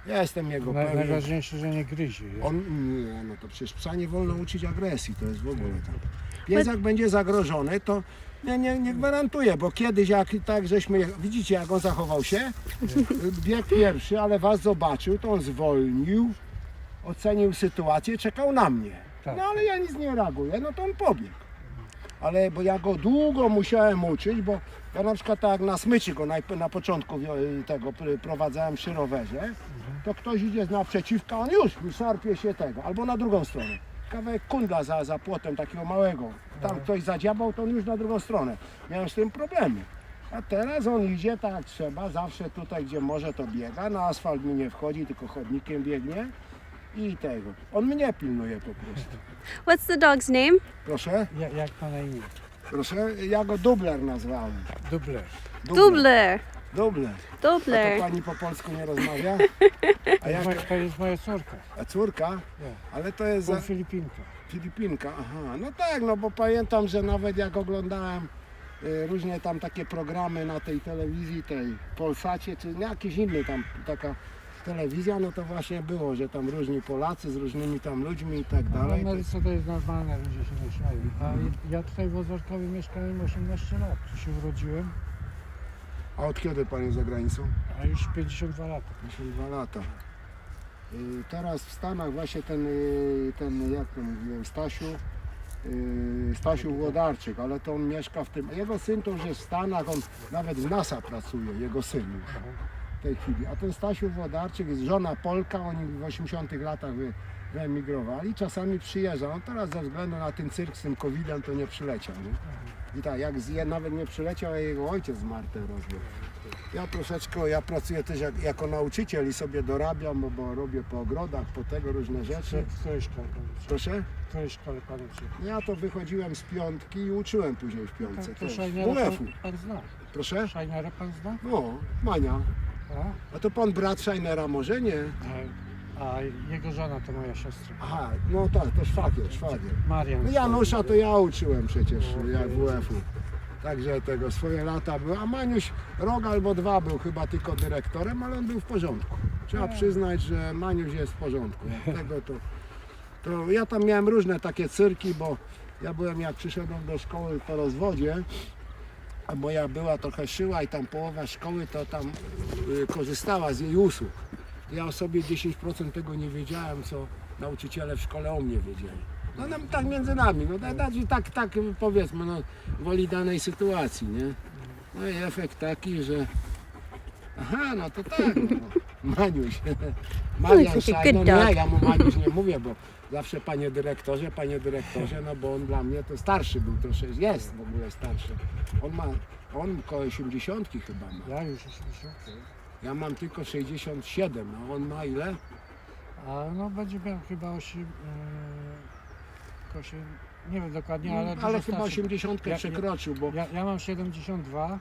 ja jestem jego pewien. Najważniejsze, że nie gryzie. On, nie, no to przecież psa nie wolno uczyć agresji, to jest w ogóle tak. Pies jak będzie zagrożony, to nie gwarantuję, bo kiedyś jak tak żeśmy, widzicie jak on zachował się, biegł pierwszy, ale was zobaczył, to on zwolnił, ocenił sytuację, czekał na mnie. No ale ja nic nie reaguję, no to on pobiegł. Ale bo ja go długo musiałem uczyć, bo ja na przykład tak na smyczy go na początku tego prowadzałem przy rowerze, to ktoś idzie naprzeciwka, on już szarpie się tego, albo na drugą stronę. Kawałek kundla za płotem takiego małego, tam ktoś zadziabał, to on już na drugą stronę. Miałem z tym problemy. A teraz on idzie tak jak trzeba, zawsze tutaj gdzie może to biega, na asfalt mi nie wchodzi, tylko chodnikiem biegnie i tego. On mnie pilnuje po prostu. What's the dog's name? Proszę? Jak to na imię? Proszę, ja go Dubler nazwałem. Dubler. Dubler. Dubler. A to Dubler. pani po polsku nie rozmawia? A jak To jest moja córka. a córka? Ale to jest za Filipinka. Filipinka, aha. No tak, no bo pamiętam, że nawet jak oglądałem różnie tam takie programy na tej telewizji, tej Polsacie, czy jakiejś innej tam taka telewizja, no to właśnie było, że tam różni Polacy z różnymi tam ludźmi i tak W dalej. Ameryce to jest normalne, ludzie się mieszają. A ja tutaj w Ozorkowie mieszkałem 18 lat. Tu się urodziłem, A od kiedy pan jest za granicą? a już 52 lata. 52 lata. Teraz w Stanach właśnie ten jak to mówiłem, Stasiu Włodarczyk, ale to on mieszka w tym, jego syn to już jest w Stanach, on nawet w NASA pracuje, jego syn już w tej chwili. A ten Stasiu Włodarczyk jest żona Polka, oni w 80 latach wyemigrowali, czasami przyjeżdża. On teraz ze względu na ten cyrk z tym COVID-em to nie przyleciał. Nie? I tak, jak nawet nie przyleciał, a jego ojciec zmarł teraz. Ja troszeczkę, ja pracuję też jako nauczyciel i sobie dorabiam, bo robię po ogrodach, po tego różne rzeczy. W której szkole pan uczy? Proszę? W której szkole pan uczy? Ja to wychodziłem z piątki i uczyłem później w piątce To też. Szajnera WF-u. pan zna? Proszę? Szajnera pan zna? No, Mania. A? A to pan brat Szajnera może nie? A jego żona to moja siostra. Aha, no tak, to szwagier. Marian. No Janusza to ja uczyłem przecież, jak WF-u. Także tego swoje lata były, a Maniuś rok albo 2 był chyba tylko dyrektorem, ale on był w porządku. Trzeba przyznać, że Maniuś jest w porządku. Tego to ja tam miałem różne takie cyrki, bo ja byłem jak przyszedłem do szkoły po rozwodzie, a moja była trochę szyła i tam połowa szkoły to tam korzystała z jej usług. Ja o sobie 10% tego nie wiedziałem, co nauczyciele w szkole o mnie wiedzieli. No tak między nami, no tak powiedzmy, no woli danej sytuacji, nie? No i efekt taki, że aha, no to tak, no. Maniuś, Marian Szajno, nie, ja mu Maniuś nie mówię, bo zawsze panie dyrektorze, no bo on dla mnie to starszy był troszkę, jest w ogóle starszy. On około 80 chyba ma. Ja już 80. Ja mam tylko 67, a on ma ile? A no będzie miał chyba 8, nie wiem dokładnie, ale Ale dużo chyba starszy. 80 przekroczył, bo Ja mam 72,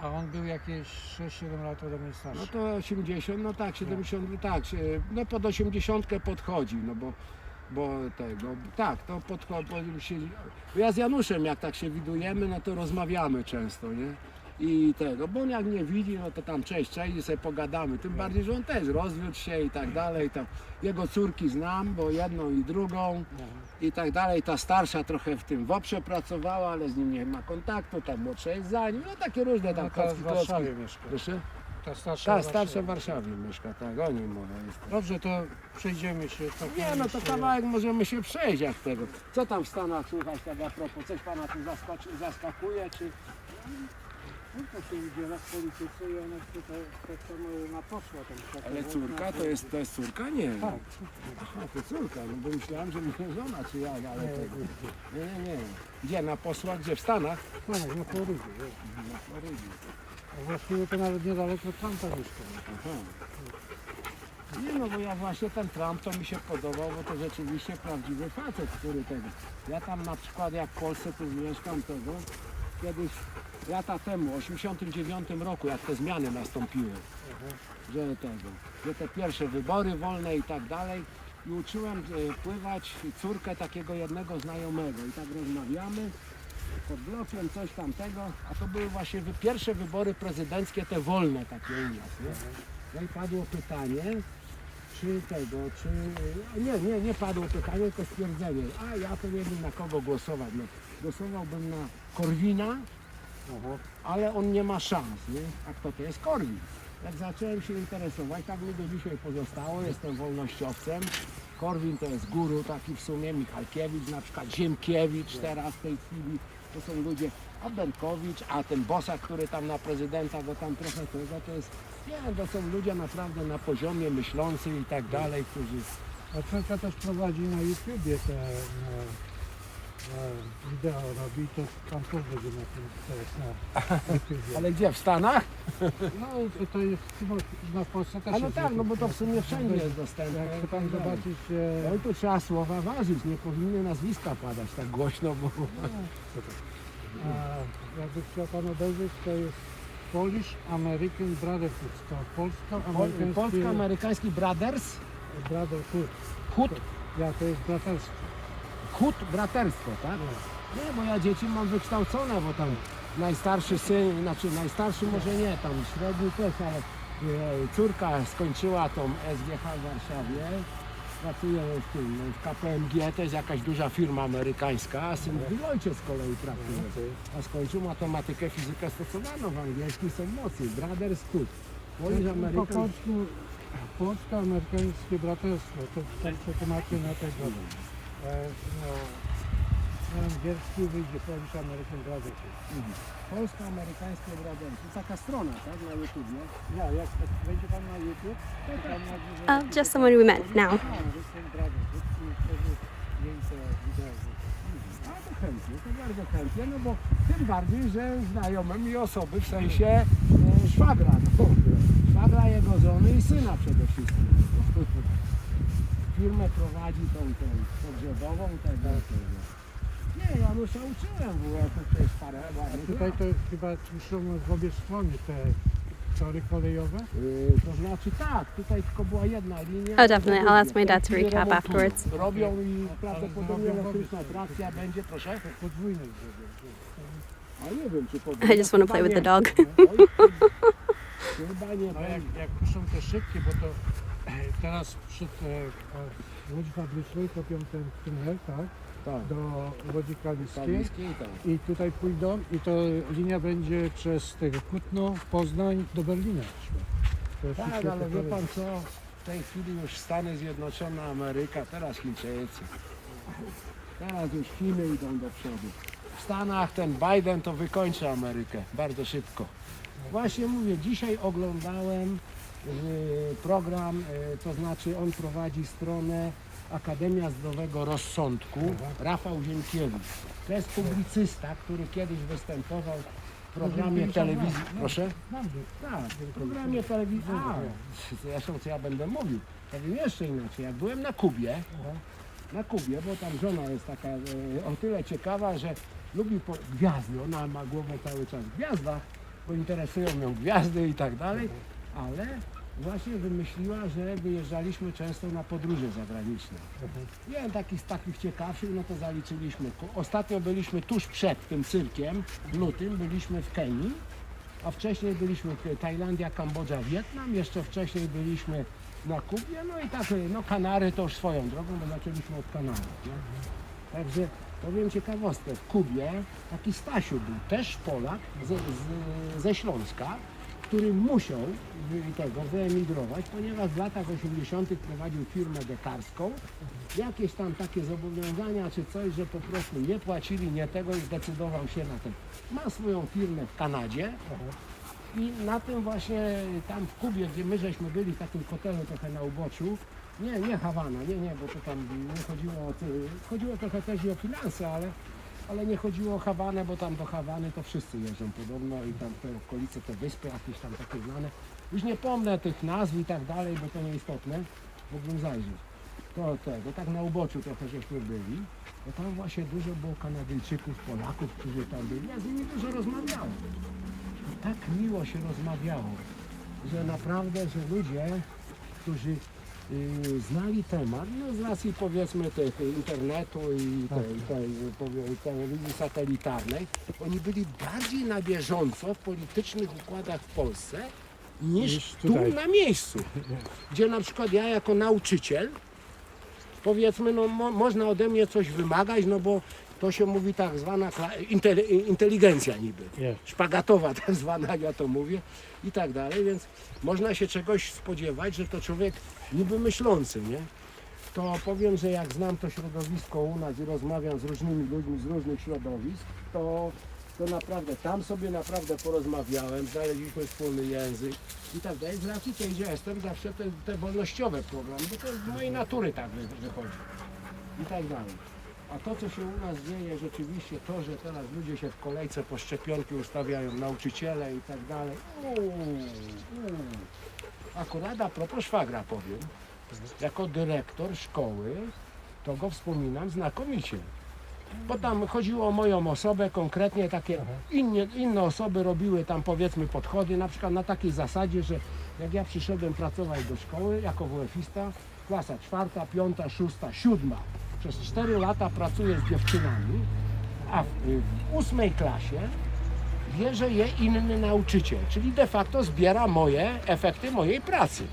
a on był jakieś 6-7 lat ode mnie starszy. no to 80, no tak, 70, tak, no pod 80 podchodzi, no bo tego, tak, to podchodzi, ja z Januszem jak tak się widujemy, no to rozmawiamy często, nie? I tego, bo on jak nie widzi, no to tam cześć i sobie pogadamy, tym bardziej, że on też rozwiódł się i tak dalej, tam jego córki znam, bo jedną i drugą i tak dalej, ta starsza trochę w tym WOPR-ze pracowała, ale z nim nie ma kontaktu, ta młodsza jest za nim, no takie różne tam No ta w Warszawie mieszka. Proszę? Ta starsza, Starsza w Warszawie mieszka, tak, o niej mowa jest. Dobrze, to przejdziemy się. Nie, no to kawałek możemy się przejść jak tego. Co tam w Stanach słychać tak a propos? Coś pana tu zaskakuje, czy... Córka się udziela w polityce i ona chce tak samo na posła tam. Ale córka to jest córka? Nie. Tak. Aha, to córka, no bo myślałem, że moja żona czy jak, ale to... Nie. Gdzie, na posła? Gdzie, w Stanach? Tak, na Florydzie. Na Florydzie. A właściwie to nawet niedaleko Trumpa mieszka. Aha. Nie no, bo ja właśnie ten Trump to mi się podobał, bo to rzeczywiście prawdziwy facet, który tego... Ja tam na przykład jak w Polsce tu mieszkam tego, kiedyś lata temu, w 89 roku, jak te zmiany nastąpiły, że te pierwsze wybory wolne i tak dalej, i uczyłem pływać córkę takiego jednego znajomego i tak rozmawiamy pod blokiem, coś tamtego, a to były właśnie pierwsze wybory prezydenckie, te wolne takie u nas, nie? No i padło pytanie, nie padło pytanie, tylko stwierdzenie, a ja to nie wiem na kogo głosować, no, głosowałbym na Korwina, ale on nie ma szans, nie? A kto to jest Korwin? Jak zacząłem się interesować, tak mi do dzisiaj pozostało, jestem wolnościowcem. Korwin to jest guru taki w sumie, Michalkiewicz, na przykład Ziemkiewicz teraz w tej chwili, to są ludzie, a Berkowicz, a ten Bosak, który tam na prezydenta go tam trochę tego, to jest, nie, to są ludzie naprawdę na poziomie myślący i tak dalej, którzy... A córka też prowadzi na YouTubie te wideo robi, to tam też będzie na tym teraz na YouTubie. Ale gdzie, w Stanach? No to jest chyba na Polsce też A no jest tak, no bo to w YouTube. sumie wszędzie jest dostępne. Jak chce pan zobaczyć, Oj, tu trzeba słowa ważyć, nie powinny nazwiska padać tak głośno, bo... a jakby chciał pan obejrzeć, to jest Polish American Brotherhood, to polsko-amerykański Polsko-amerykański Brothers? Brotherhood. Hut? Ja, to jest braterstwo. Hut, braterstwo, tak? Nie, bo ja dzieci mam wykształcone, bo tam najstarszy syn, znaczy najstarszy może nie, tam średni też, ale córka skończyła tą SGH w Warszawie, pracuje w tym, w KPMG, to jest jakaś duża firma amerykańska, a syn w Deloitte z kolei pracuje, a skończył matematykę, fizykę stosowaną, w angielskim są mocni, Brothers Hood. Po polsku polsko-amerykańskie braterstwo, to przetłumaczę na tego. No, na angielski wyjdzie Polish American Brotherhood. Polsko-amerykańskie Brothers, to taka strona, tak, na YouTube, nie? No, jak wejdzie pan na YouTube, to tam Just the one we met now. A to chętnie, to bardzo chętnie, no bo tym bardziej, że znajomy mi osoby w sensie szwagra, no, szwagra jego żony i syna przede wszystkim. Firmę prowadzi tą pogrzebową, tego. Nie, ja mu się uczyłem w ogóle, to jest parę ładnych tutaj lat. to chyba muszą w obie strony te tory kolejowe. To znaczy tak, tutaj tylko była jedna linia. Oh, definitely. I'll ask my dad to W tej chwili recap remontują. afterwards. Robią i prawdopodobnie zrobią elektryczna obie trakcja będzie, proszę. Podwójne zrobią. A nie wiem, czy podwójna. I just want to play with the dog. Chyba nie No będzie. jak są te szybkie, bo to teraz przed Łodzi Fabrycznej kopią ten tunel, tak? Tak. Do Łodzi Kaliskiej Kaliskiej, tak. i tutaj pójdą i to linia będzie przez tego Kutno, Poznań do Berlina szła. To jest Tak, wszystko ale te wie tory. pan co? W tej chwili już Stany Zjednoczone, Ameryka, teraz Chińczycy. Teraz już Chiny idą do przodu. W Stanach ten Biden to wykończy Amerykę bardzo szybko. Właśnie mówię, dzisiaj oglądałem program, to znaczy on prowadzi stronę Akademia Zdrowego Rozsądku, Rafał Ziemkiewicz. To jest publicysta, który kiedyś występował w programie telewizji. Proszę? Tak, w programie telewizji. A, zresztą co ja będę mówił. Powiem jeszcze inaczej. Jak byłem na Kubie, bo tam żona jest taka o tyle ciekawa, że lubi gwiazdy. Ona ma głowę cały czas w gwiazdach, bo interesują ją gwiazdy i tak dalej, ale właśnie wymyśliła, że wyjeżdżaliśmy często na podróże zagraniczne. Jeden takich ciekawszych, no to zaliczyliśmy. Ostatnio byliśmy tuż przed tym cyrkiem, w lutym, byliśmy w Kenii, a wcześniej byliśmy Tajlandia, Kambodża, Wietnam, jeszcze wcześniej byliśmy na Kubie, no i tak, no Kanary to już swoją drogą, bo zaczęliśmy od Kanarów. Nie? Także powiem ciekawostkę, w Kubie taki Stasiu był, też Polak ze Śląska, który musiał wyemigrować, ponieważ w latach 80. prowadził firmę dekarską. Jakieś tam takie zobowiązania czy coś, że po prostu nie płacili, nie tego i zdecydował się na to. Ma swoją firmę w Kanadzie i na tym właśnie tam w Kubie, gdzie my żeśmy byli w takim hotelu trochę na uboczu, nie Hawana, nie, bo to tam nie chodziło trochę też i o finanse, ale nie chodziło o Hawanę, bo tam do Hawany to wszyscy jeżdżą podobno i tam te okolice, te wyspy jakieś tam takie znane. Już nie pomnę tych nazw i tak dalej, bo to nieistotne, mógłbym zajrzeć. To tak na uboczu trochę żeśmy byli, bo tam właśnie dużo było Kanadyjczyków, Polaków, którzy tam byli. Ja z nimi dużo rozmawiałem. I tak miło się rozmawiało, że naprawdę, że ludzie, którzy znali temat, no z racji powiedzmy tych internetu i tej telewizji satelitarnej, oni byli bardziej na bieżąco w politycznych układach w Polsce niż tu na miejscu, gdzie na przykład ja jako nauczyciel, powiedzmy, no można ode mnie coś wymagać, no bo to się mówi tak zwana inteligencja niby, szpagatowa tak zwana, jak ja to mówię i tak dalej, więc można się czegoś spodziewać, że to człowiek niby myślący, nie? To powiem, że jak znam to środowisko u nas i rozmawiam z różnymi ludźmi z różnych środowisk, to naprawdę tam sobie naprawdę porozmawiałem, znaleźliśmy wspólny język i tak dalej. Z racji tej, że jestem zawsze te wolnościowe programy, bo to z mojej natury tak wychodzi i tak dalej. A to, co się u nas dzieje, rzeczywiście to, że teraz ludzie się w kolejce po szczepionki ustawiają, nauczyciele i tak dalej. Akurat a propos szwagra powiem, jako dyrektor szkoły, to go wspominam znakomicie. Bo tam chodziło o moją osobę, konkretnie takie inne osoby robiły tam powiedzmy podchody, na przykład na takiej zasadzie, że jak ja przyszedłem pracować do szkoły jako WF-ista, klasa 4., 5., 6., 7. Przez 4 lata pracuję z dziewczynami, a w 8. klasie bierze je inny nauczyciel, czyli de facto zbiera efekty mojej pracy.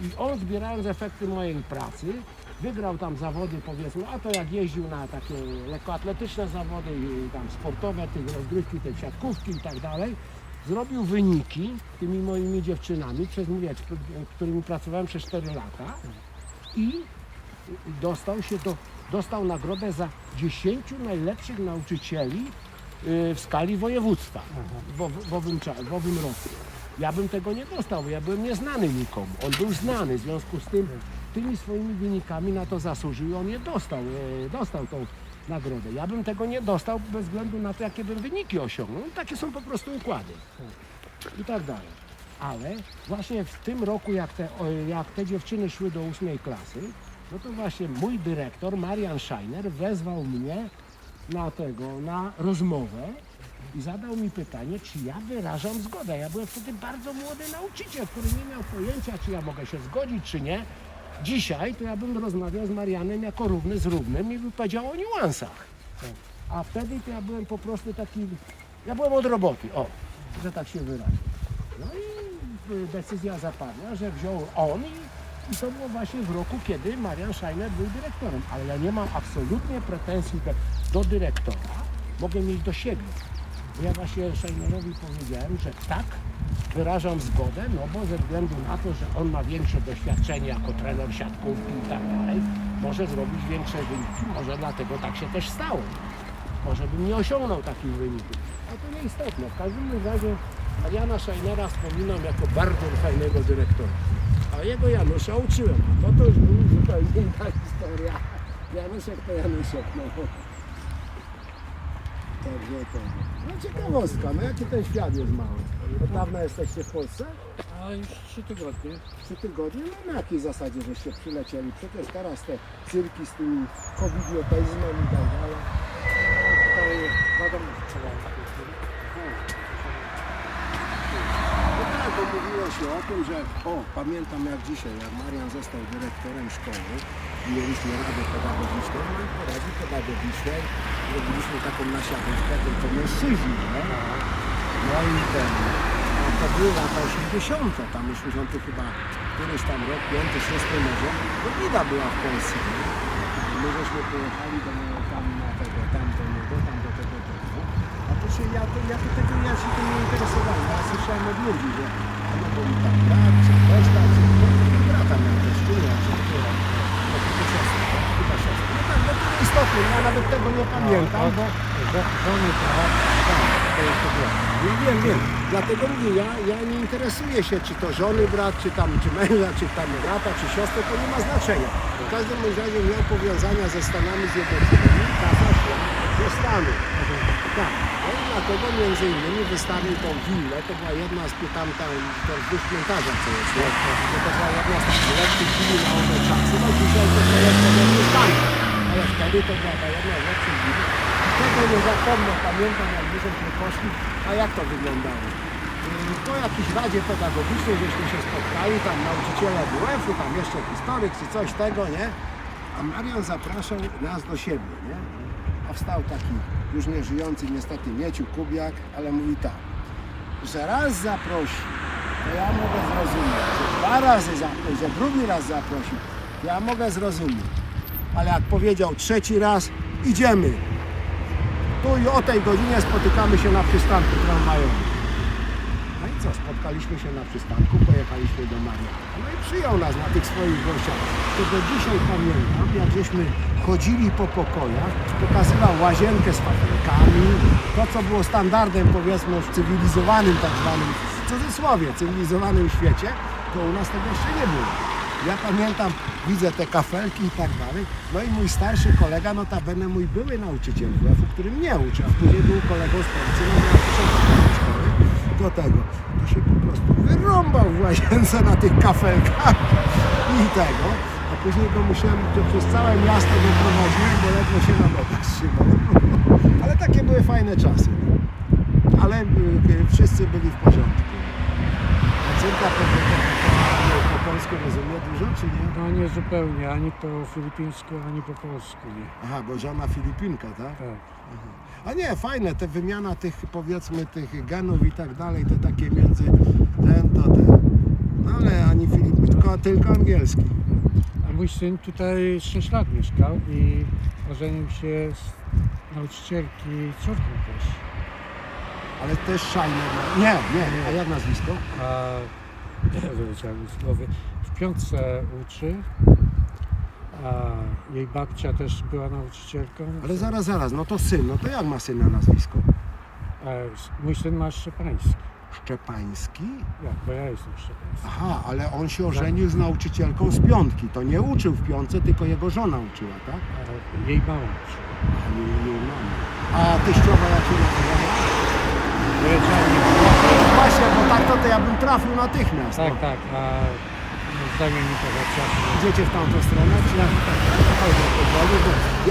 I on, zbierając efekty mojej pracy, wygrał tam zawody, powiedzmy, a to jak jeździł na takie lekkoatletyczne zawody i tam sportowe, tych rozgrywki, tej siatkówki i tak dalej, zrobił wyniki tymi moimi dziewczynami, którymi pracowałem przez 4 lata i dostał nagrodę za 10 najlepszych nauczycieli w skali województwa w owym roku. Ja bym tego nie dostał, bo ja byłem nieznany nikomu. On był znany, w związku z tym tymi swoimi wynikami na to zasłużył i on je dostał tą nagrodę. Ja bym tego nie dostał bez względu na to, jakie bym wyniki osiągnął. Takie są po prostu układy i tak dalej. Ale właśnie w tym roku, jak te dziewczyny szły do 8. klasy, no to właśnie mój dyrektor, Marian Scheiner, wezwał mnie na rozmowę i zadał mi pytanie, czy ja wyrażam zgodę. Ja byłem wtedy bardzo młody nauczyciel, który nie miał pojęcia, czy ja mogę się zgodzić, czy nie. Dzisiaj to ja bym rozmawiał z Marianem jako równy z równym i by powiedział o niuansach. A wtedy to ja byłem po prostu taki, ja byłem od roboty, że tak się wyrażę. No i decyzja zapadła, że wziął on i to było właśnie w roku, kiedy Marian Scheiner był dyrektorem. Ale ja nie mam absolutnie pretensji do dyrektora, mogę mieć do siebie. Ja właśnie Scheinerowi powiedziałem, że tak, wyrażam zgodę, no bo ze względu na to, że on ma większe doświadczenie jako trener siatkówki i tak dalej, może zrobić większe wyniki, może dlatego tak się też stało. Może bym nie osiągnął takich wyników. A to nieistotne. W każdym razie Mariana Scheinera wspominam jako bardzo fajnego dyrektora. A jego Janusza uczyłem. No to już była zupełnie inna historia. Januszek to Januszek, no. Także to. No ciekawostka, no jaki ten świat jest mały. Od dawna jesteście w Polsce? A już 3 tygodnie. 3 tygodnie? No na jakiej zasadzie żeście przylecieli? Przecież teraz te cyrki z tymi covidiotyzmem i tak dalej. Tutaj wiadomo, trzeba. No tak, bo mówiło się o tym, że pamiętam jak dzisiaj, jak Marian został dyrektorem szkoły i mieliśmy radę pedagogiczną, no i po radzie pedagogicznej robiliśmy taką nasiadówkę, tylko mężczyźni, nie? No i to były lata 80, tam już urządy chyba któryś tam rok, 5, 6 może, no bida była w Polsce. My żeśmy pojechali tam do niego, tam do tego. A tu Znaczy ja to tego ja się tym nie interesowałem. Ja słyszałem od ludzi, że no bo mi tam brat, czy też tak, czy brata miał też, czy nie, czy chyba siostra. No tak, no to istotne, ja nawet tego nie pamiętam, bo... Żony tak, to jest to było. Wiem. Dlatego mówię, ja nie interesuję się, czy to żony brat, czy męża, czy tam brata, czy siostry, to nie ma znaczenia. W każdym razie miał powiązania ze Stanami Zjednoczonymi, tata się ze Stanów. Tak. No i dlatego między innymi wystawił tą willę, to była jedna z wzdłuż cmentarza, co jest, nie? To była jedna z takich lepszych willi na owe czasy. No dzisiaj to jest podobny stan, ale wtedy to była ta jedna z lepszych willi. Tego nie zapomnę, pamiętam jak myśmy poszli, a jak to wyglądało. Po jakiejś radzie pedagogicznej żeśmy się spotkali, tam nauczyciele WF-u, tam jeszcze historyk czy coś tego, nie? A Marian zapraszał nas do siebie, nie? A wstał taki już nieżyjący niestety Mieciu Kubiak, ale mówi tak, że raz zaprosi, to ja mogę zrozumieć, że 2 razy zaprosi, że drugi raz zaprosi, to ja mogę zrozumieć. Ale jak powiedział 3. raz, idziemy. Tu i o tej godzinie spotykamy się na przystanku tramwajowym. No i co, spotkaliśmy się na przystanku, pojechaliśmy do Mariana. No i przyjął nas na tych swoich gościach. To do dzisiaj pamiętam, jak żeśmy chodzili po pokojach, pokazywał łazienkę z papierkami, to co było standardem powiedzmy w cywilizowanym tak zwanym, w cudzysłowie, cywilizowanym świecie, to u nas tego jeszcze nie było. Ja pamiętam, widzę te kafelki i tak dalej. No i mój starszy kolega, notabene mój były nauczyciel WF-u, który mnie uczył, a później był kolegą z pracy, no miał do szkoły, do tego. To się po prostu wyrąbał w łazience na tych kafelkach i tego. A później go musiałem przez całe miasto doprowadzić, bo ledwo się na nogach trzymał. Ale takie były fajne czasy. Ale wszyscy byli w porządku. A córka po polsku rozumie dużo, czy nie? No nie zupełnie, ani po filipińsku, ani po polsku nie. Aha, bo żona Filipinka, tak? Tak. A nie, fajne, te wymiana tych, powiedzmy, tych genów i tak dalej, te takie między ten. No ale ani Filipinka, tylko angielski. A mój syn tutaj 6 lat mieszkał i ożenił się z nauczycielki córką też. Ale też szajne. Nie, a jak nazwisko? A wyleciałem z głowy. W 5. uczy, a jej babcia też była nauczycielką. Ale zaraz, no to syn, no to jak ma syna nazwisko? Mój syn ma Szczepański. Szczepański? Ja, bo ja jestem Szczepański. Aha, ale on się ożenił z nauczycielką z 5. To nie uczył w 5, tylko jego żona uczyła, tak? Jej mama uczy. A jej mama. A teściowa jak się nazywała? Właśnie, bo tak to ja bym trafił natychmiast. Tak, no. tak, a zdaniem mi to czasu. Idziecie w tamtą stronę, czy ja?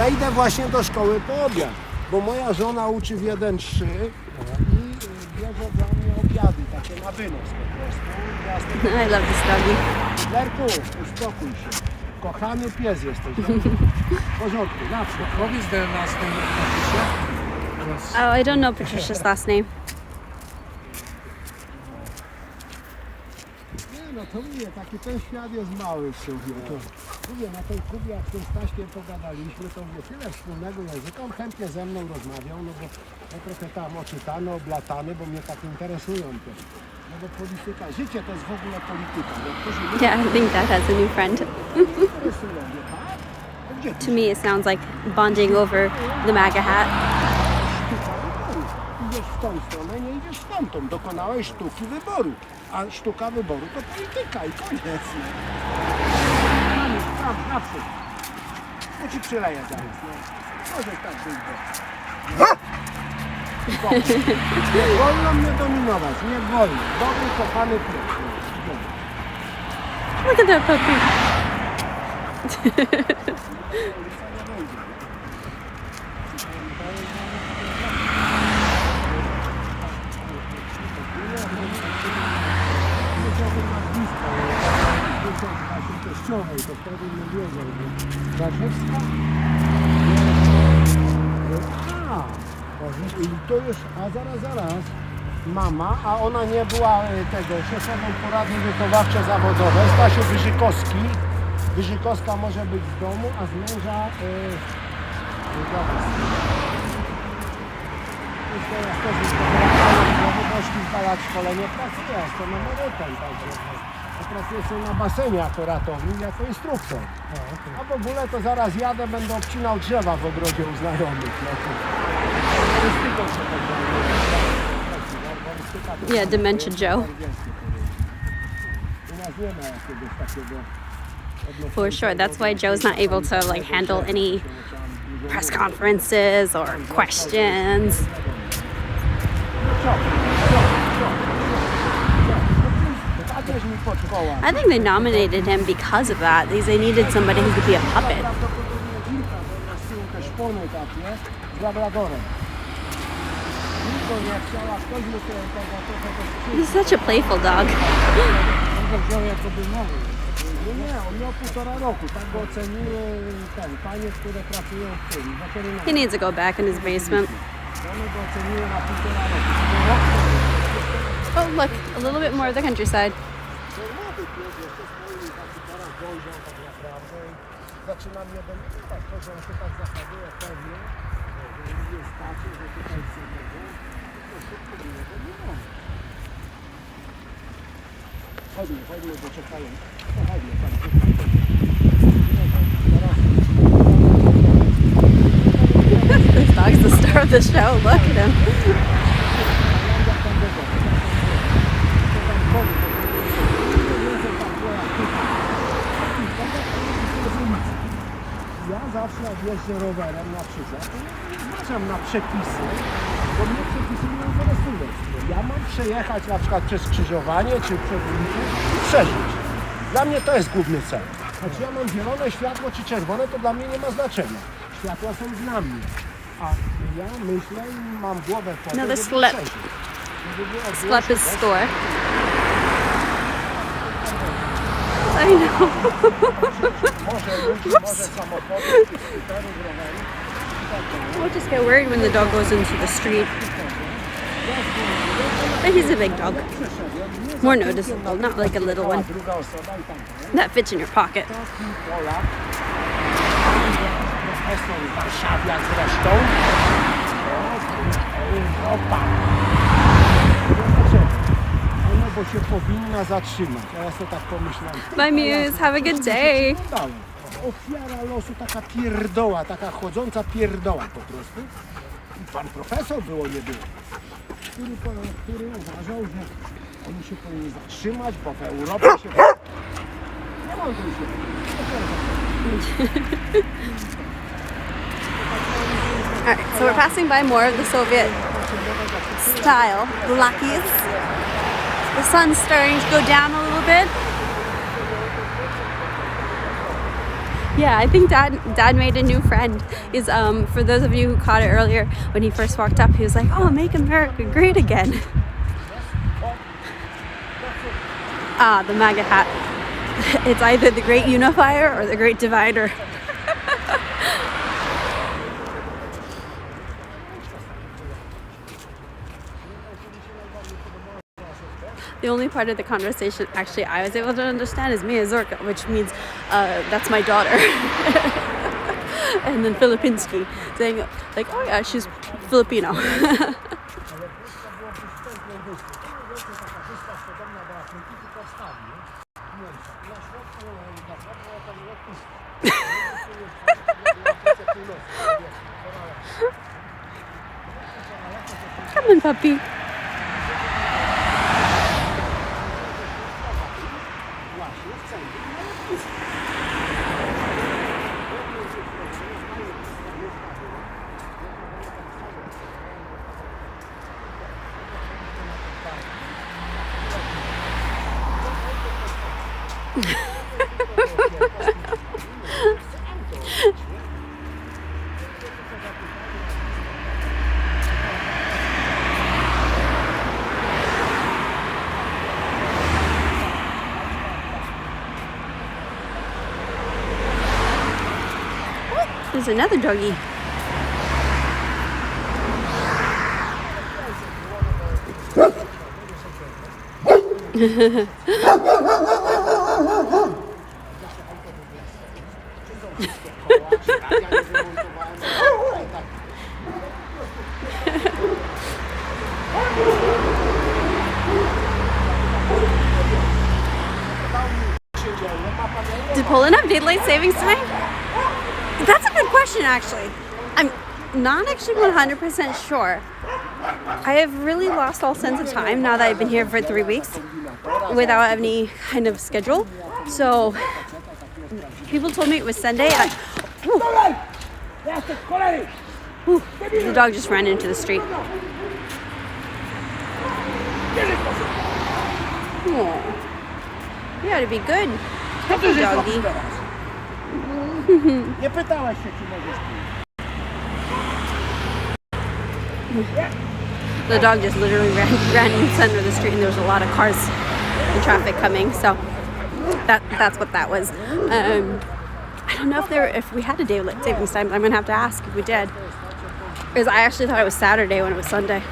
Ja idę właśnie do szkoły po obiad, bo moja żona uczy w 1-3 i bierze dla mnie obiady, takie na wynos po prostu. I love this doggy. Lerku, uspokój się. Kochany pies jesteś. W porządku, na przykład. What is the last name of Patricia? Oh, I don't know Patricia's last name. Nie no, to mówię, taki ten świat jest mały w sumie. Mówię, na tej Kubie, jak z tym Staśkiem pogadaliśmy, to mówię, tyle wspólnego języka, on chętnie ze mną rozmawiał, no bo ja trochę tam oczytany, oblatany, bo mnie tak interesują te. No bo polityka, życie to jest w ogóle polityka. Yeah, I think Dad has a new friend. Interesują mnie, tak? To gdzie ty To me, it sounds like bonding over the MAGA hat. idziesz w tą stronę, nie idziesz w tamtą. Dokonałeś sztuki wyboru. A sztuka wyboru to polityka i koniec. Tam, naprzód. Ja ci przyleję zaraz. Może tak być. Nie wolno mnie dominować, nie wolno. Dobry, kochany pies. Look at that puppy. Teściowej, to wtedy nie wiedział. Zarzewska? I to już, a zaraz, mama, a ona nie była tego, szefową porady wychowawczo-zawodowej, Stasiu Wyżykowski. Wyżykowska może być z domu, a z męża teraz też jest dość kilka lat szkolenia pracuję, jestem emerytem, także pracuję sobie na basenie jako ratownik, jako instruktor. A w ogóle to zaraz jadę, będę obcinał drzewa w ogrodzie u znajomych. Yeah, Dementia Joe. For sure. That's why Joe's not able to like handle any press conferences or questions. I think they nominated him because of that. They needed somebody who could be a puppet. He's such a playful dog. He needs to go back in his basement. Oh look, a little bit more of the countryside. This dog's the star of the show. Look at him. Ja zawsze jak jeżdżę rowerem na przykład, to zważam na przepisy, bo mnie przepisy nie interesują. Ja mam przejechać na przykład przez skrzyżowanie czy przez ulicę i przeżyć. Dla mnie to jest główny cel. Choć ja mam zielone światło czy czerwone, to dla mnie nie ma znaczenia. Światła są dla mnie. A ja myślę i mam głowę po to, Another żeby slip. przeżyć. Slep his score. I know. We'll just get worried when the dog goes into the street. But he's a big dog. More noticeable, not like a little one that fits in your pocket. Bo się powinna zatrzymać, a ja sobie tak pomyślałem. Bye Muse, have a good day. Ofiara losu, taka pierdoła, taka chodząca pierdoła po prostu. I pan profesor było nie było, który uważał, że oni się powinni zatrzymać, bo w Europie się... Nie mądruj się. Alright, so we're passing by more of the Soviet style lackeys. The sun's starting to go down a little bit. Yeah, I think Dad made a new friend. Is for those of you who caught it earlier, when he first walked up, he was like, "Oh, make America great again." Ah, the MAGA hat. It's either the Great Unifier or the Great Divider. The only part of the conversation actually I was able to understand is me, Ozorkow, which means that's my daughter. And then Filipinski, saying like, oh yeah, she's Filipino. Come on, puppy. There's another doggy. pulling up daylight savings time? That's a good question, actually. I'm not actually 100% sure. I have really lost all sense of time now that I've been here for 3 weeks without any kind of schedule. So people told me it was Sunday. The dog just ran into the street. Oh, you ought to be good. Happy doggy. Nie pytałaś się, czy możesz The dog just literally ran in the center of the street, and there was a lot of cars and traffic coming. So that's what that was. I don't know if we had a daylight savings time. I'm gonna have to ask if we did, because I actually thought it was Saturday when it was Sunday.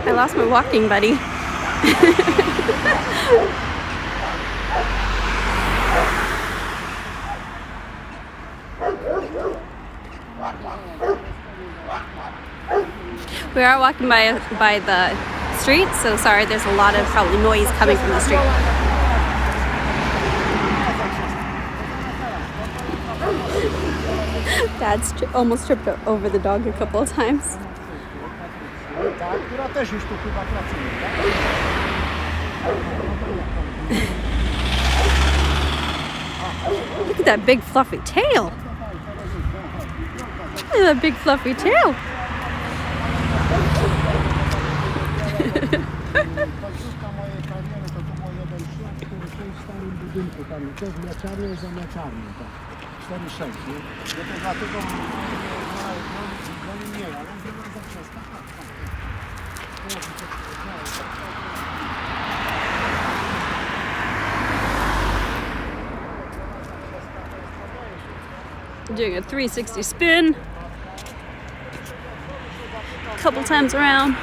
I lost my walking buddy. We are walking by the street, so sorry, there's a lot of probably noise coming from the street. Dad's almost tripped over the dog a couple of times. Ta, która też już tu chyba pracuje, tak? Look at that big fluffy tail. Look at that big fluffy tail. Końcówka mojej kariery to było jeden szlak, który stoi w starym budynku, tam to jest mleczarnia i za mleczarnią, tak. 4-6, nie? No to dlatego goni nie, ale on ma zaprzesta. Doing a 360 spin. A couple times around.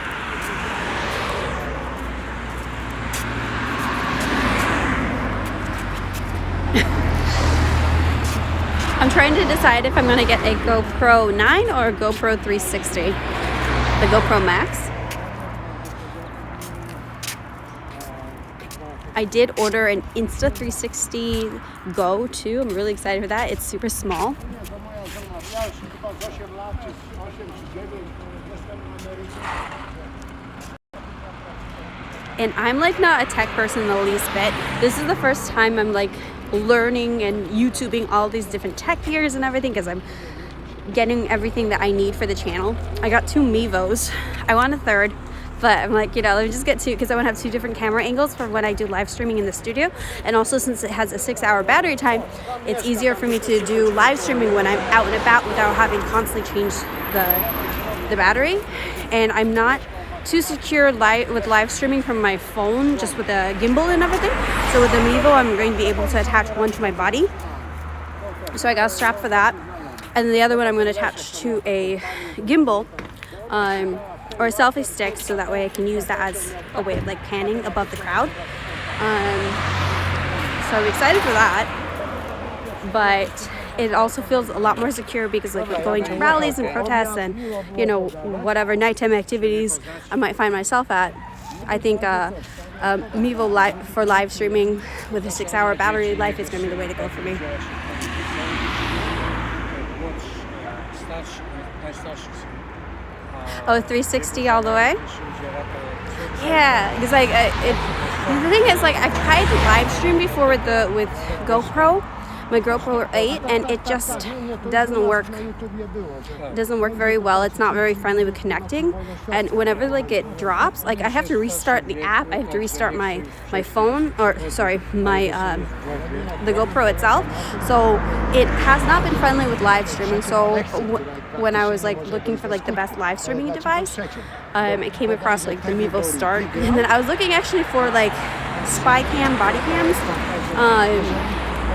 I'm trying to decide if I'm going to get a GoPro 9 or a GoPro 360. The GoPro Max. I did order an Insta 360 Go too. I'm really excited for that. It's super small. And I'm like not a tech person in the least bit. This is the first time I'm like learning and YouTubing all these different tech gears and everything, because I'm getting everything that I need for the channel. I got 2 Mevos. I want a third, but I'm like, you know, let me just get 2 because I want to have 2 different camera angles for when I do live streaming in the studio. And also, since it has a 6-hour battery time, it's easier for me to do live streaming when I'm out and about without having constantly change the battery. And I'm not too secure with live streaming from my phone, just with a gimbal and everything. So with the Mevo, I'm going to be able to attach one to my body. So I got a strap for that. And then the other one I'm going to attach to a gimbal or a selfie stick, so that way I can use that as a way of like panning above the crowd. So I'm excited for that. But it also feels a lot more secure because like going to rallies and protests and, you know, whatever nighttime activities I might find myself at, I think Mevo for live streaming with a 6-hour battery life is going to be the way to go for me. Oh, 360 all the way? Yeah, because like the thing is, like, I've tried to live stream before with GoPro, my GoPro 8, and it just doesn't work. It doesn't work very well. It's not very friendly with connecting, and whenever like it drops, like I have to restart the app. I have to restart my phone, or sorry, the GoPro itself. So it has not been friendly with live streaming. So when I was like looking for like the best live streaming device, I came across like the Mevo Start, and then I was looking actually for like spy cam body cams.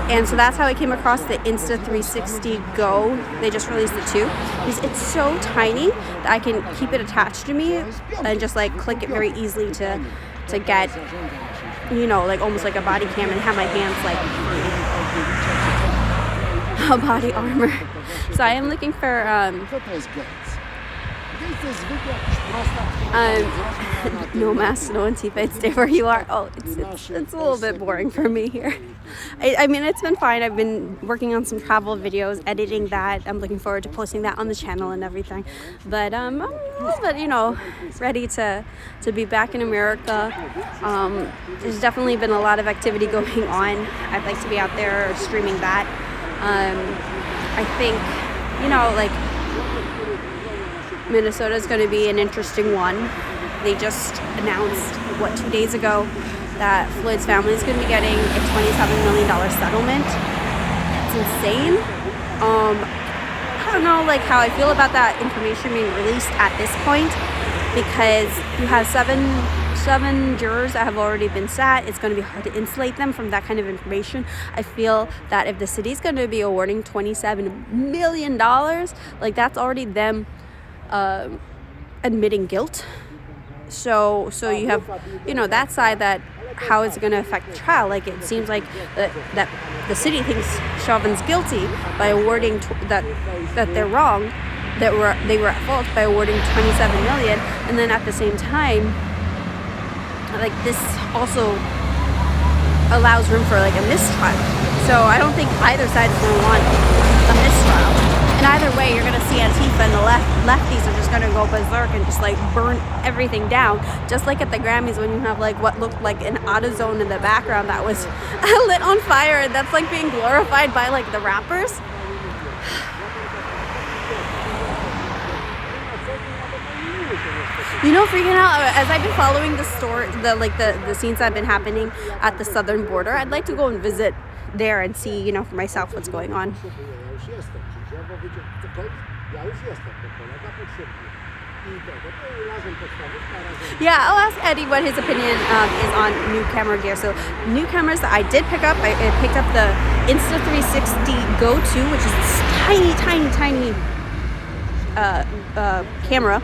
And so that's how I came across the Insta360 Go. They just released the 2. Because it's so tiny that I can keep it attached to me and just like click it very easily to get, you know, like almost like a body cam and have my hands like a body armor. So I am looking for no mask, no Antifa, stay where you are. Oh, it's a little bit boring for me here. I mean, it's been fine. I've been working on some travel videos, editing that. I'm looking forward to posting that on the channel and everything. But I'm a little bit, you know, ready to be back in America. There's definitely been a lot of activity going on. I'd like to be out there streaming that. I think, you know, like Minnesota is going to be an interesting one. They just announced, 2 days ago, that Floyd's family is going to be getting a $27 million settlement. It's insane. I don't know like how I feel about that information being released at this point, because you have seven jurors that have already been sat. It's going to be hard to insulate them from that kind of information. I feel that if the city's going to be awarding $27 million, like that's already them admitting guilt. So you have, you know, that side, that how is it going to affect the trial? Like it seems like that the city thinks Chauvin's guilty by awarding that they're wrong, that they were at fault by awarding $27 million, and then at the same time, like this also allows room for like a mistrial. So I don't think either side is going to want a mistrial. And either way, you're going to see Antifa and the lefties are just going to go berserk and just like burn everything down. Just like at the Grammys when you have like what looked like an AutoZone in the background that was lit on fire, and that's like being glorified by like the rappers. You know, freaking out, as I've been following the scenes that have been happening at the southern border, I'd like to go and visit there and see, you know, for myself what's going on. Yeah, I'll ask Eddie what his opinion is on new camera gear. So new cameras that I did pick up, I picked up the Insta360 Go 2, which is this tiny camera.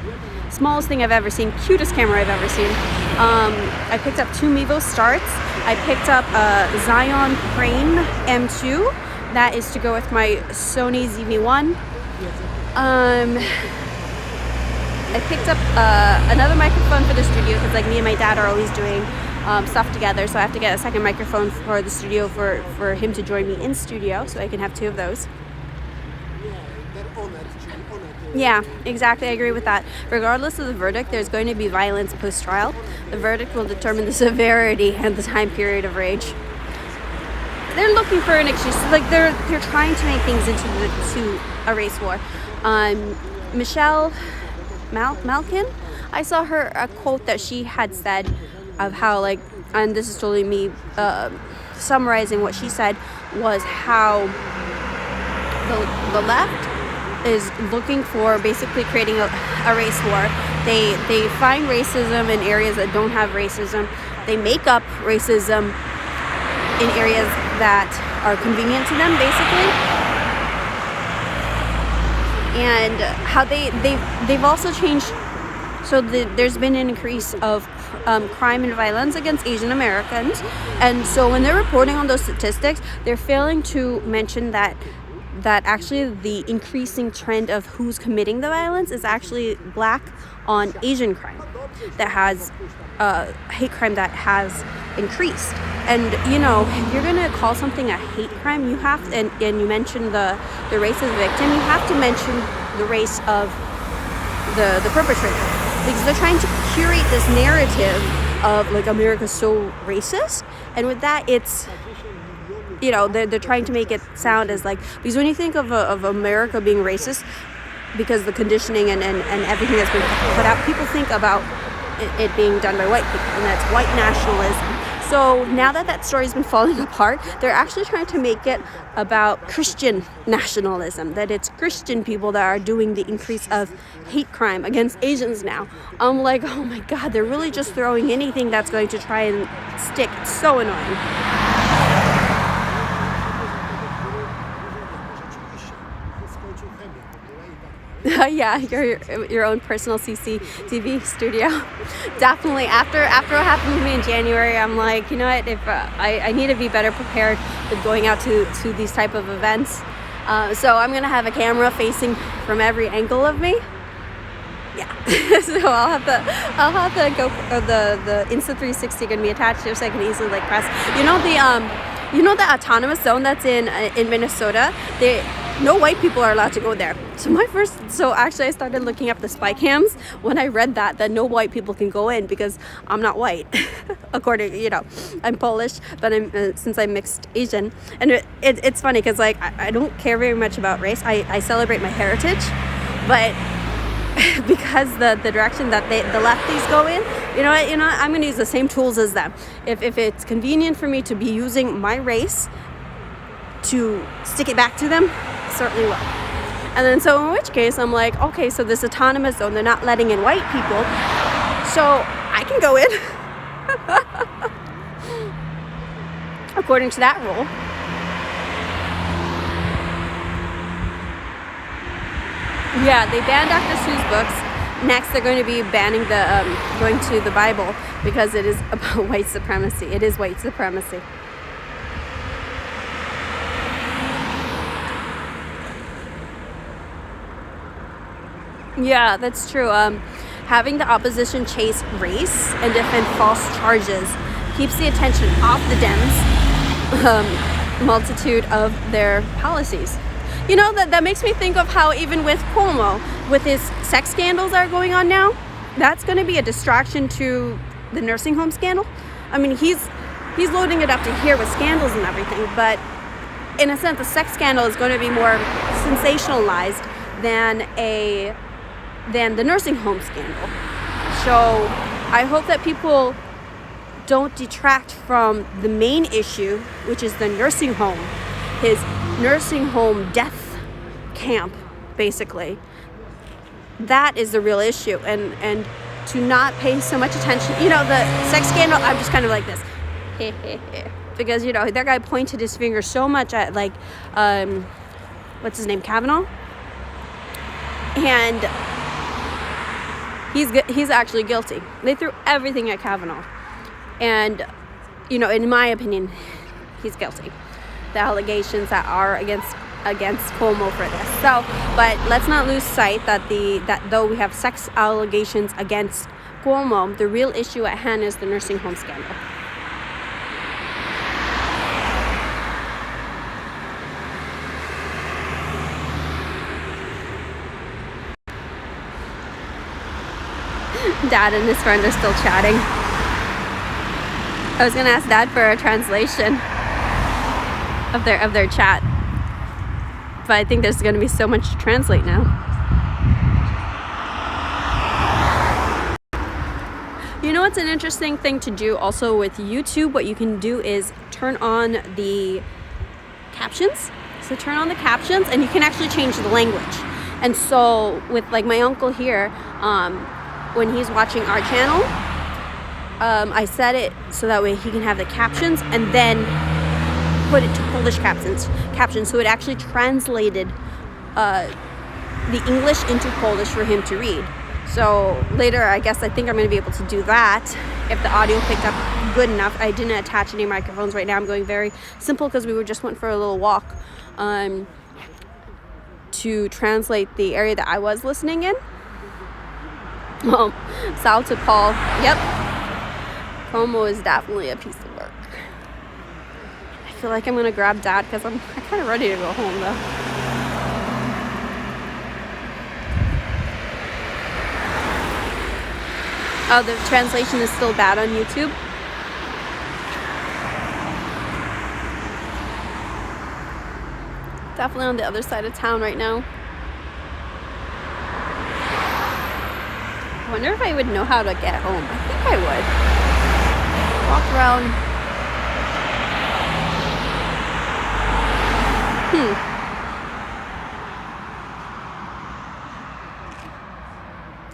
Smallest thing I've ever seen, cutest camera I've ever seen. I picked up 2 Mevo Starts. I picked up a Zion Crane M2. That is to go with my Sony ZV-1. I picked up another microphone for the studio, because like me and my dad are always doing stuff together, so I have to get a second microphone for the studio for him to join me in studio, so I can have 2 of those. Yeah, exactly. I agree with that. Regardless of the verdict, there's going to be violence post-trial. The verdict will determine the severity and the time period of rage. They're looking for an excuse. Like they're trying to make things into a race war. Michelle Malkin, I saw a quote that she had said of how, like, and this is totally me summarizing what she said, was how the left is looking for basically creating a race war. They find racism in areas that don't have racism. They make up racism in areas that are convenient to them, basically. And how they've also changed. So there's been an increase of crime and violence against Asian Americans, and so when they're reporting on those statistics, they're failing to mention that actually the increasing trend of who's committing the violence is actually Black on Asian crime, that has hate crime that has increased. And you know, if you're gonna call something a hate crime, you have to, and you mention the race of the victim, you have to mention the race of the perpetrator, because they're trying to curate this narrative of like America's so racist, and with that, it's, you know, they're trying to make it sound as like, because when you think of America being racist, because the conditioning and everything that's been put out, people think about it being done by white people, and that's white nationalism. So now that story's been falling apart, they're actually trying to make it about Christian nationalism, that it's Christian people that are doing the increase of hate crime against Asians now. I'm like, oh my God, they're really just throwing anything that's going to try and stick. It's so annoying. Yeah, your own personal CCTV studio. Definitely. After what happened to me in January, I'm like, you know what? If I need to be better prepared with going out to these type of events. So I'm gonna have a camera facing from every angle of me. Yeah. So I'll have the the Insta360 gonna be attached here so I can easily like press. You know the autonomous zone that's in Minnesota. No white people are allowed to go there. So actually I started looking up the spy cams when I read that no white people can go in because I'm not white. According, I'm Polish, but since I'm mixed Asian. And it's funny because like I don't care very much about race. I celebrate my heritage, but because the direction that the lefties go in, I'm going to use the same tools as them. If it's convenient for me to be using my race to stick it back to them, certainly will. And then so in which case I'm like, okay, so this autonomous zone, they're not letting in white people, so I can go in according to that rule. Yeah, they banned Dr. Seuss books. Next, they're going to be banning going to the Bible because it is about white supremacy. It is white supremacy. Yeah, that's true. Having the opposition chase race and defend false charges keeps the attention off the Dems' multitude of their policies. That makes me think of how even with Cuomo, with his sex scandals that are going on now, that's going to be a distraction to the nursing home scandal. I mean, he's loading it up to here with scandals and everything, but in a sense, the sex scandal is going to be more sensationalized than the nursing home scandal. So I hope that people don't detract from the main issue, which is the nursing home, his nursing home death camp, basically. That is the real issue, and to not pay so much attention. The sex scandal, I'm just kind of like this, because that guy pointed his finger so much at like, what's his name, Kavanaugh, and he's actually guilty. They threw everything at Kavanaugh, and in my opinion, he's guilty. The allegations that are against Cuomo for this. So, but let's not lose sight that though we have sex allegations against Cuomo, the real issue at hand is the nursing home scandal. Dad and his friend are still chatting. I was gonna ask Dad for a translation of their chat, but I think there's gonna be so much to translate now. It's an interesting thing to do also with YouTube. What you can do is turn on the captions. So turn on the captions and you can actually change the language. And so with like my uncle here, when he's watching our channel, I set it so that way he can have the captions and then put it to Polish captions. So it actually translated the English into Polish for him to read. So later, I think I'm going to be able to do that if the audio picked up good enough. I didn't attach any microphones right now. I'm going very simple because we just went for a little walk to translate the area that I was listening in. Sal to Paul. Yep. Cuomo is definitely a piece of work. I feel like I'm going to grab Dad because I'm kind of ready to go home though. Oh, the translation is still bad on YouTube. Definitely on the other side of town right now. I wonder if I would know how to get home. I think I would. Walk around.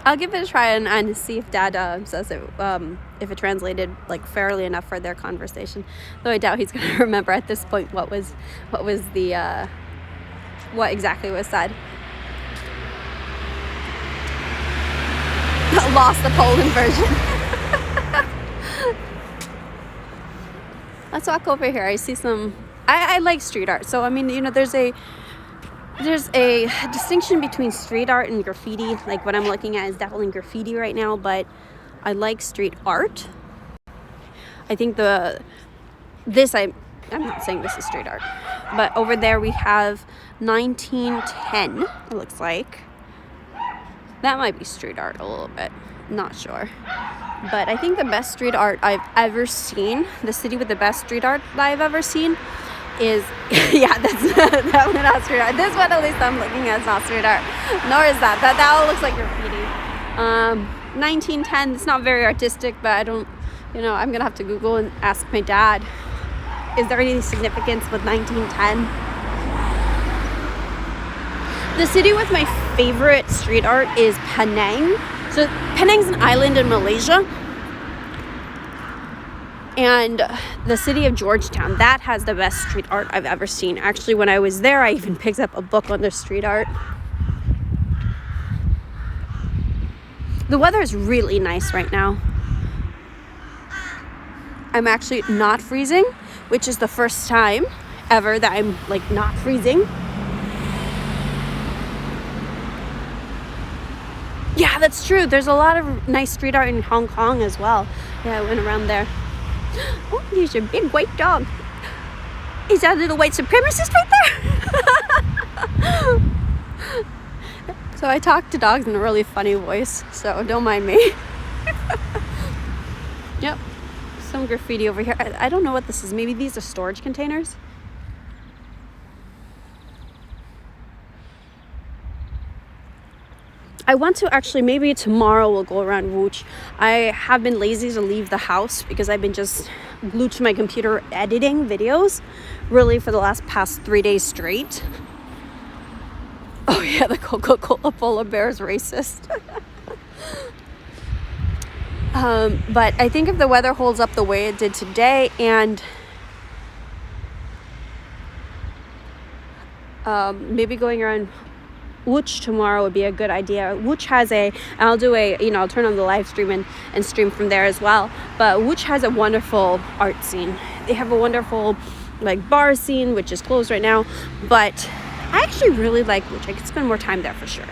I'll give it a try and see if Dad says it, if it translated like fairly enough for their conversation. Though I doubt he's going to remember at this point what exactly was said. Lost the Poland version. Let's walk over here. I see some. I like street art. So I mean, you know, there's a distinction between street art and graffiti. Like what I'm looking at is definitely graffiti right now, but I like street art. I think I'm not saying this is street art, but over there we have 1910. It looks like that might be street art a little bit. Not sure. But I think the best street art I've ever seen, the city with the best street art that I've ever seen is, yeah, that's that one not street art. This one at least I'm looking at is not street art. Nor is that. That all looks like graffiti. 1910, it's not very artistic, but I don't, you know, I'm going to have to Google and ask my dad, is there any significance with 1910? The city with my favorite street art is Penang. So Penang's an island in Malaysia, and the city of Georgetown, that has the best street art I've ever seen. Actually, when I was there, I even picked up a book on their street art. The weather is really nice right now. I'm actually not freezing, which is the first time ever that I'm like not freezing. Yeah, that's true. There's a lot of nice street art in Hong Kong as well. Yeah, I went around there. Oh, there's a big white dog. Is that a little white supremacist right there? So I talk to dogs in a really funny voice, so don't mind me. Yep, some graffiti over here. I don't know what this is. Maybe these are storage containers. I want to actually, maybe tomorrow we'll go around Wuch. I have been lazy to leave the house because I've been just glued to my computer editing videos really for the past 3 days straight. Oh yeah, the Coca-Cola polar bear is racist. But I think if the weather holds up the way it did today, and maybe going around Wuch tomorrow would be a good idea. Wuch has I'll turn on the live stream and stream from there as well. But Wuch has a wonderful art scene. They have a wonderful like bar scene, which is closed right now. But I actually really like Wuch. I could spend more time there for sure.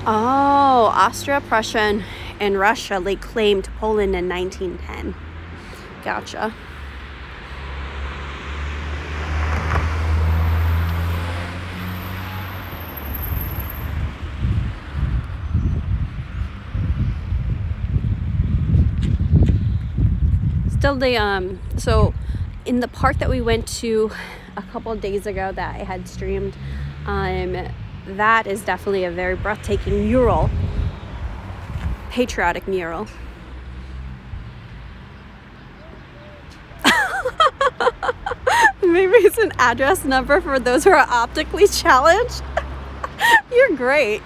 Oh, Austria, Prussia, and Russia laid claim to Poland in 1910. Gotcha. Still so in the park that we went to a couple of days ago that I had streamed, that is definitely a very breathtaking mural, patriotic mural. Maybe it's an address number for those who are optically challenged. You're great.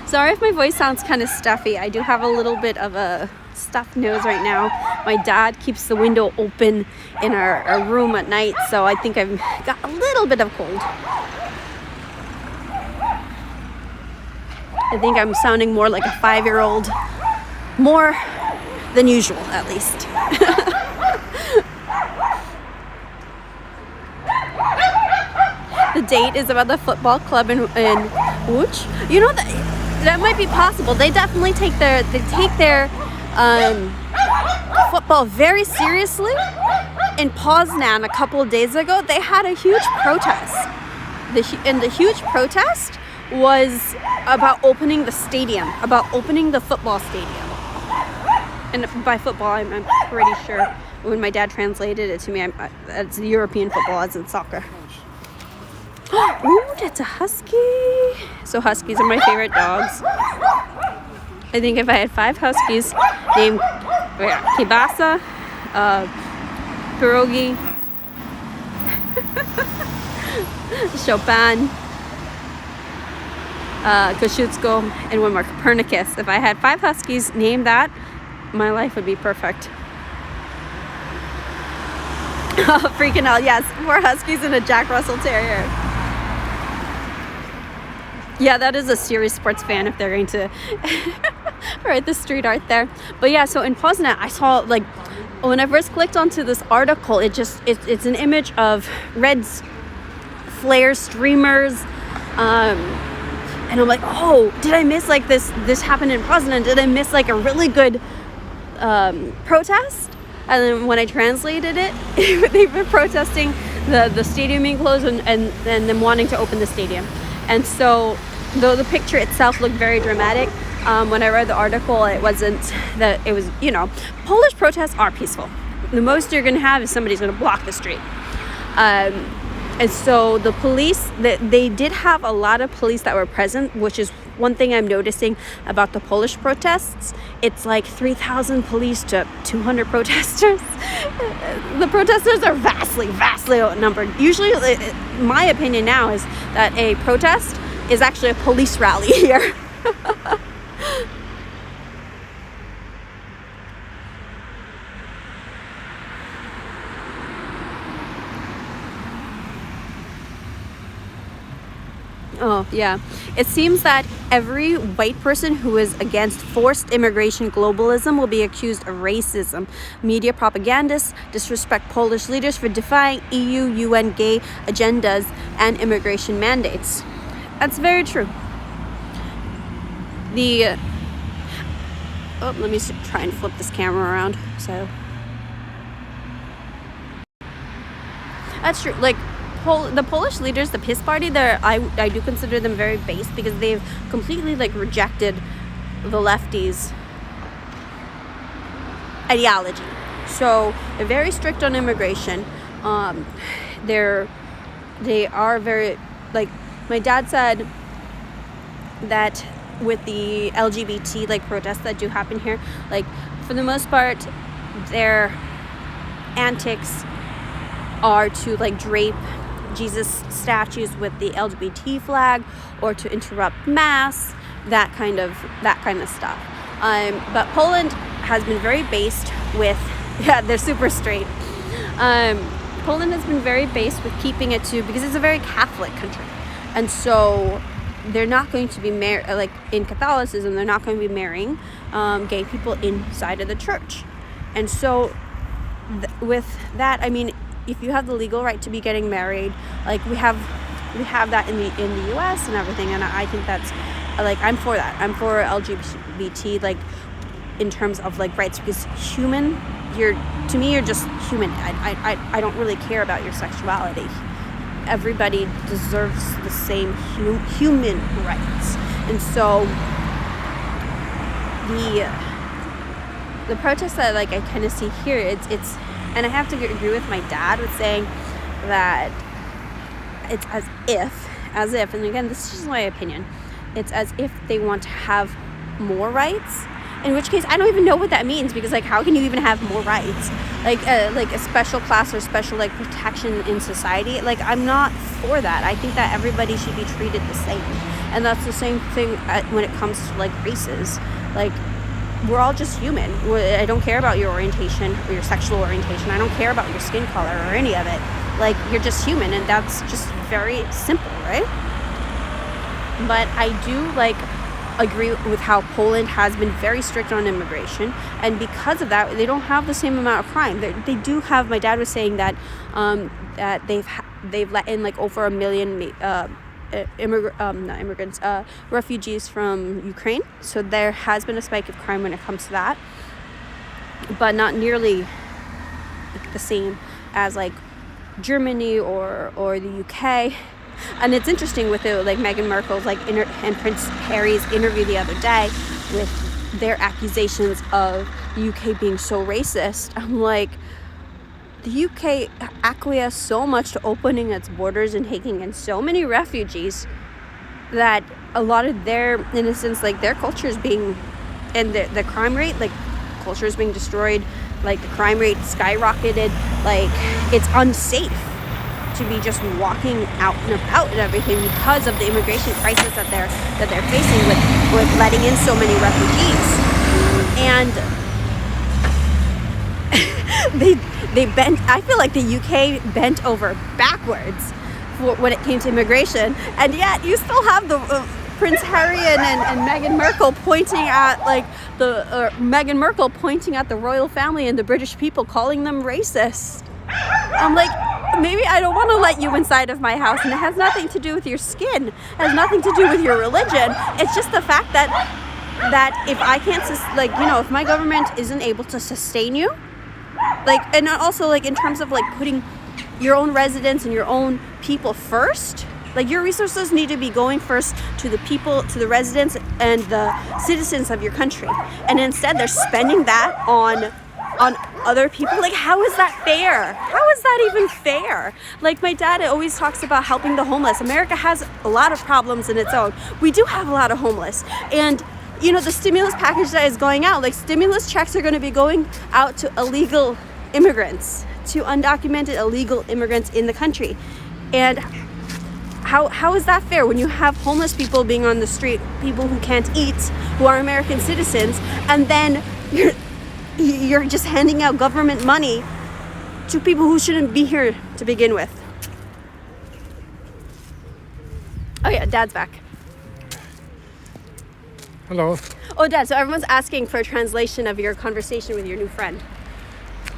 Sorry if my voice sounds kind of stuffy. I do have a little bit of a stuffed nose right now. My dad keeps the window open in our room at night, so I think I've got a little bit of cold. I think I'm sounding more like a 5-year-old, more than usual at least. The date is about the football club in Wuch. You know that might be possible. They definitely take their football very seriously. In Poznan a couple of days ago, they had a huge protest. And the huge protest was about opening the stadium, about opening the football stadium. And by football, I'm pretty sure when my dad translated it to me, it's European football as in soccer. Ooh, that's a husky. So huskies are my favorite dogs. I think if I had 5 huskies named Kibasa, Pierogi, Chopin, Koshutsko, and one more, Copernicus. If I had 5 huskies named that, my life would be perfect. Oh, freaking out. Yes, 4 Huskies and a Jack Russell Terrier. Yeah, that is a serious sports fan if they're going to write the street art there. But yeah, so in Poznan, I saw, like, when I first clicked onto this article, it's an image of red flare streamers, and I'm like, oh, did I miss, like, this happened in Poznan? Did I miss, like, a really good protest? And then when I translated it, they were protesting the stadium being closed and them wanting to open the stadium. And so, though the picture itself looked very dramatic, when I read the article, it wasn't that it was, Polish protests are peaceful. The most you're going to have is somebody's going to block the street. And so the police, they did have a lot of police that were present, which is one thing I'm noticing about the Polish protests. It's like 3,000 police to 200 protesters. The protesters are vastly outnumbered. Usually, my opinion now is that a protest is actually a police rally here. Oh, yeah. It seems that every white person who is against forced immigration globalism will be accused of racism. Media propagandists disrespect Polish leaders for defying EU, UN gay agendas and immigration mandates. That's very true. Let me try and flip this camera around. So that's true. Like, the Polish leaders, the PiS party, I do consider them very base because they've completely, like, rejected the lefties' ideology. So they're very strict on immigration. They are very, like, my dad said that with the LGBT, like, protests that do happen here, like, for the most part, their antics are to, like, drape Jesus statues with the LGBT flag or to interrupt mass, that kind of stuff. But Poland has been very based with, yeah, they're super straight. Poland has been very based with keeping it to, because it's a very Catholic country. And so they're not going to be like in Catholicism, they're not going to be marrying gay people inside of the church. And so with that, I mean, if you have the legal right to be getting married, like we have that in the US and everything, and I think that's, like, I'm for that. I'm for LGBT, like, in terms of, like, rights, because to me you're just human. I don't really care about your sexuality. Everybody deserves the same human rights. And so the protest that, like, I kind of see here, it's and I have to agree with my dad with saying that it's as if, and again, this is just my opinion, it's as if they want to have more rights, in which case I don't even know what that means, because, like, how can you even have more rights? Like a special class or special, like, protection in society? Like, I'm not for that. I think that everybody should be treated the same. And that's the same thing when it comes to, like, races. Like, we're all just human. I don't care about your orientation or your sexual orientation. I don't care about your skin color or any of it. Like, you're just human, and that's just very simple, right? But I do, like, agree with how Poland has been very strict on immigration, and because of that, they don't have the same amount of crime. They do have. My dad was saying that that they've let in, like, over 1 million refugees from Ukraine. So there has been a spike of crime when it comes to that, but not nearly the same as, like, Germany or the UK. And it's interesting with it, like, Meghan Markle's, like, and Prince Harry's interview the other day with their accusations of the UK being so racist. I'm like, the UK acquiesced so much to opening its borders and taking in so many refugees that a lot of their, in a sense, like, their culture is being, and the crime rate, like, culture is being destroyed, like, the crime rate skyrocketed. Like, it's unsafe to be just walking out and about and everything because of the immigration crisis that they're facing with letting in so many refugees. And I feel like the UK bent over backwards when it came to immigration, and yet you still have the Prince Harry and Meghan Merkel pointing at Meghan Merkel pointing at the royal family and the British people, calling them racist. I'm like, maybe I don't want to let you inside of my house, and it has nothing to do with your skin. It has nothing to do with your religion. It's just the fact that if I can't, if my government isn't able to sustain you, and also in terms of putting your own residents and your own people first, your resources need to be going first to the people, to the residents and the citizens of your country, and instead they're spending that on other people. How is that fair? How is that even fair? My dad always talks about helping the homeless. America has a lot of problems in its own. We do have a lot of homeless, and the stimulus package that is going out, stimulus checks are going to be going out to illegal immigrants, to undocumented illegal immigrants in the country. And how is that fair when you have homeless people being on the street, people who can't eat, who are American citizens, and then you're just handing out government money to people who shouldn't be here to begin with? Oh yeah, Dad's back. Hello. Oh, Dad, so everyone's asking for a translation of your conversation with your new friend.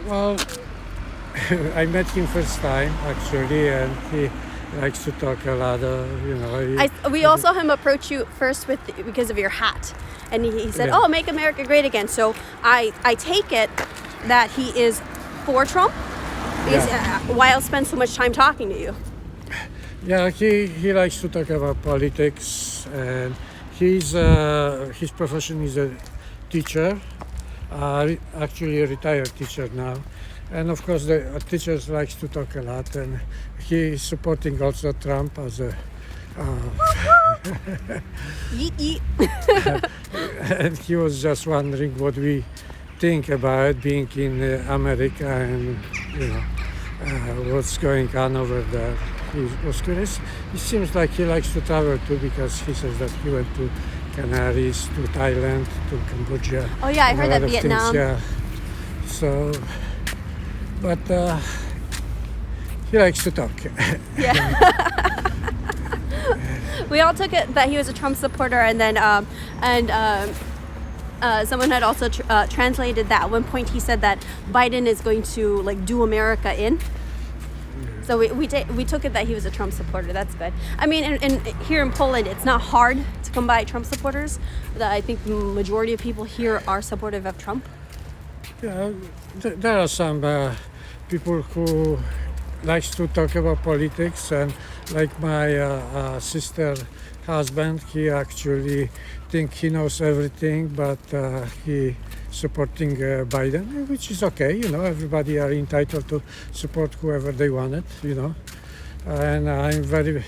Well, I met him first time actually, and he likes to talk a lot of, We all saw him approach you first because of your hat. And he said, Yeah. "Oh, make America great again." So I take it that he is for Trump, because why else spend so much time talking to you? Yeah, he likes to talk about politics, and his profession is a teacher, actually a retired teacher now. And of course, the teachers likes to talk a lot, and he is supporting also Trump as a. Yeet yeet. And he was just wondering what we think about being in America and what's going on over there. He was curious. It seems like he likes to travel too, because he says that he went to Canaries, to Thailand, to Cambodia. Oh yeah, I and heard a lot that of things, Vietnam. yeah. So, but he likes to talk. Yeah. We all took it that he was a Trump supporter, and then someone had also translated that. At one point, he said that Biden is going to do America in. So we took it that he was a Trump supporter. That's good. I mean, in here in Poland, it's not hard to come by Trump supporters. I think the majority of people here are supportive of Trump. Yeah, there are some people who likes to talk about politics, and like my sister husband, he actually think he knows everything, but he supporting Biden, which is okay. Everybody are entitled to support whoever they wanted. And I'm very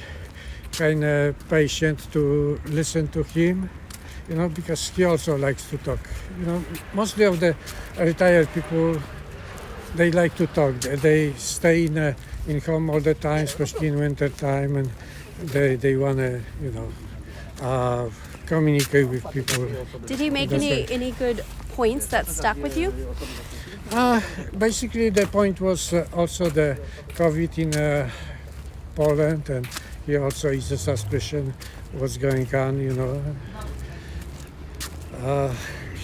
kind of patient to listen to him, because he also likes to talk. Mostly of the retired people, they like to talk. They stay in home all the time, especially in winter time, and they want to communicate with people. Did he make any good points that stuck with you? Basically, the point was also the COVID in Poland, and he also is a suspicion what's going on.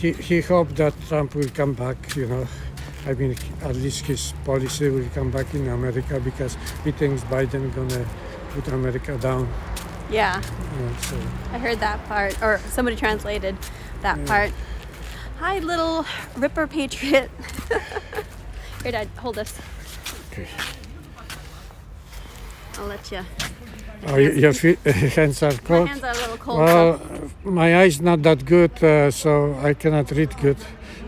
He hoped that Trump will come back. I mean, at least his policy will come back in America, because he thinks Biden gonna put America down. Yeah. So. I heard that part, or somebody translated that part. Hi, little Ripper Patriot. Here, Dad, hold this. Okay. I'll let you. Oh, your hands are cold? My hands are a little cold. Well, my eyes not that good, so I cannot read good.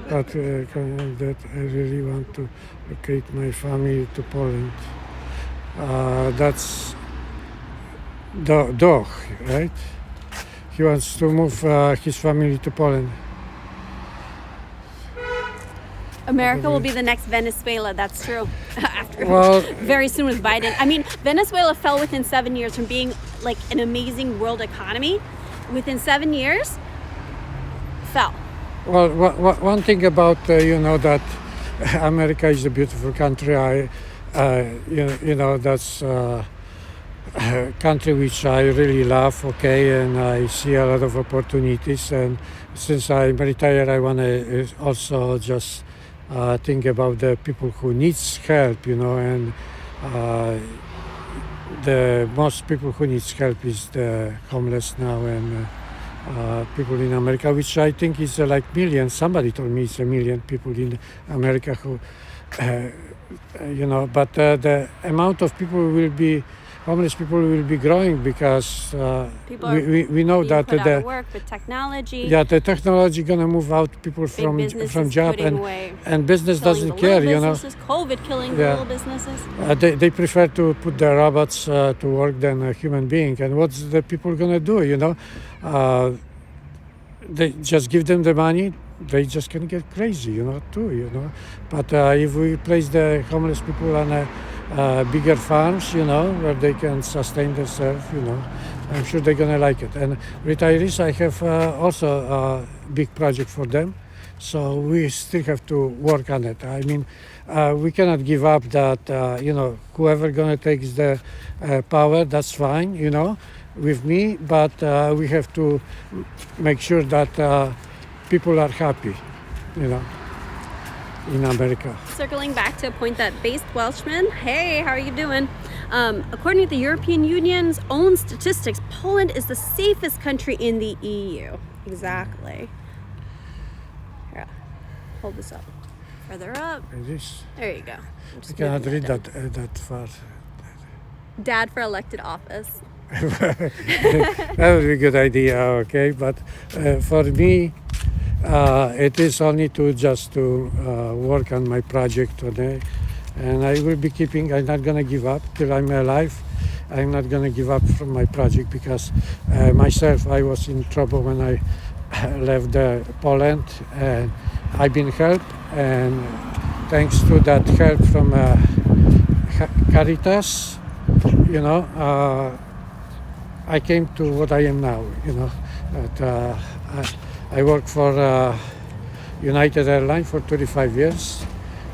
But that I really want to locate my family to Poland. That's Doch, right? He wants to move his family to Poland. America will be the next Venezuela, that's true. Well, Very soon with Biden. I mean, Venezuela fell within 7 years from being an amazing world economy. Within 7 years, fell. well, one thing about that America is a beautiful country. You know, that's a country which I really love. Okay, and I see a lot of opportunities. And since I'm retired, I want to also just think about the people who needs help. You know, and the most people who needs help is the homeless now and. People in America, which I think is like millions. Somebody told me it's a million people in America who, you know, but the amount of people will be, homeless people will be growing because People are we know being that put out the of work with technology. yeah, the technology gonna move out people Big from businesses job putting away, and business killing doesn't the care, little you know. businesses, COVID killing the Yeah. little businesses. They prefer to put the robots to work than a human being. And what's the people gonna do, you know? They just give them the money, they just can get crazy, you know, too, you know. But if we place the homeless people on a bigger farms, you know, where they can sustain themselves, you know, I'm sure they're gonna like it. And retirees, I have also a big project for them. So we still have to work on it. I mean, we cannot give up that, you know, whoever gonna takes the power, that's fine, you know, with me, but we have to make sure that people are happy, you know, in America. Circling back to a point that based Welshman, hey, how are you doing? According to the European Union's own statistics, Poland is the safest country in the EU. Exactly. Here, hold this up. Further up. It is. There you go. I'm I just cannot moving read down. that far. Dad for elected office. That would be a good idea, okay? But for me, it is only to just to work on my project today, and I will be keeping. I'm not gonna give up till I'm alive. I'm not gonna give up from my project because myself, I was in trouble when I left Poland, and I've been helped, and thanks to that help from Caritas, you know. I came to what I am now, you know. But, I worked for United Airlines for 35 years,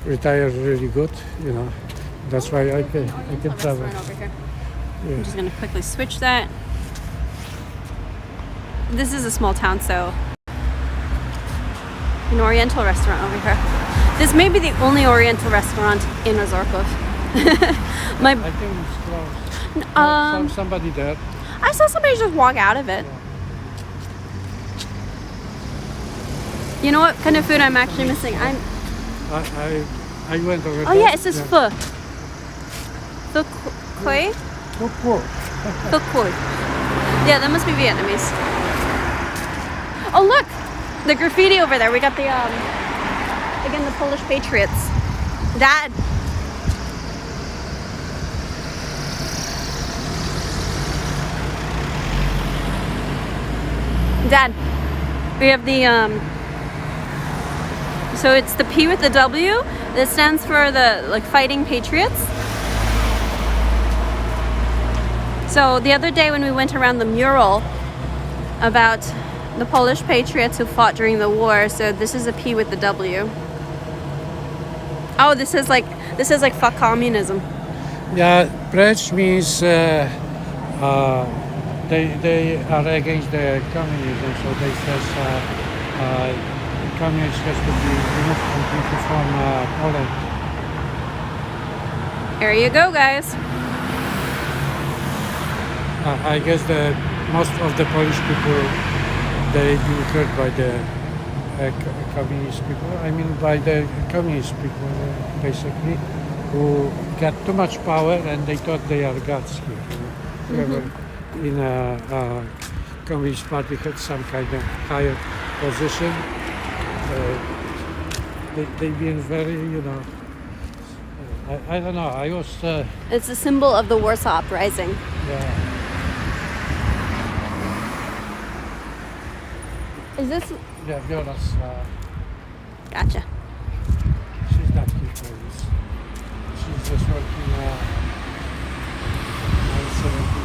retired really good, you know. That's why I can travel. Restaurant over here. Yeah. I'm just gonna quickly switch that. This is a small town, so an Oriental restaurant over here. This may be the only Oriental restaurant in Ozorkow. I think it's closed. Somebody there. I saw somebody just walk out of it. You know what kind of food I'm actually missing? I went over Oh there. yeah, it says pho. Pho quay? Pho quay. Yeah, that must be Vietnamese. Oh look, the graffiti over there. We got the again the Polish Patriots. Dad. Dad, we have the so it's the P with the W that stands for the like fighting patriots. So the other day when we went around the mural about the Polish patriots who fought during the war, so this is a P with the W. Oh, this is like fuck communism. Yeah, pledge means they are against the communism, so they says communism has to be removed completely from Poland. There you go, guys. I guess the most of the Polish people, they've been hurt by the communist people. I mean, by the communist people, basically, who got too much power and they thought they are gods here. Whoever in a communist party had some kind of higher position. They've been very, you know, I don't know. I was. It's a symbol of the Warsaw Uprising. Yeah. Is this? Yeah, Viola's. Gotcha. She's not here for this. She's just working 17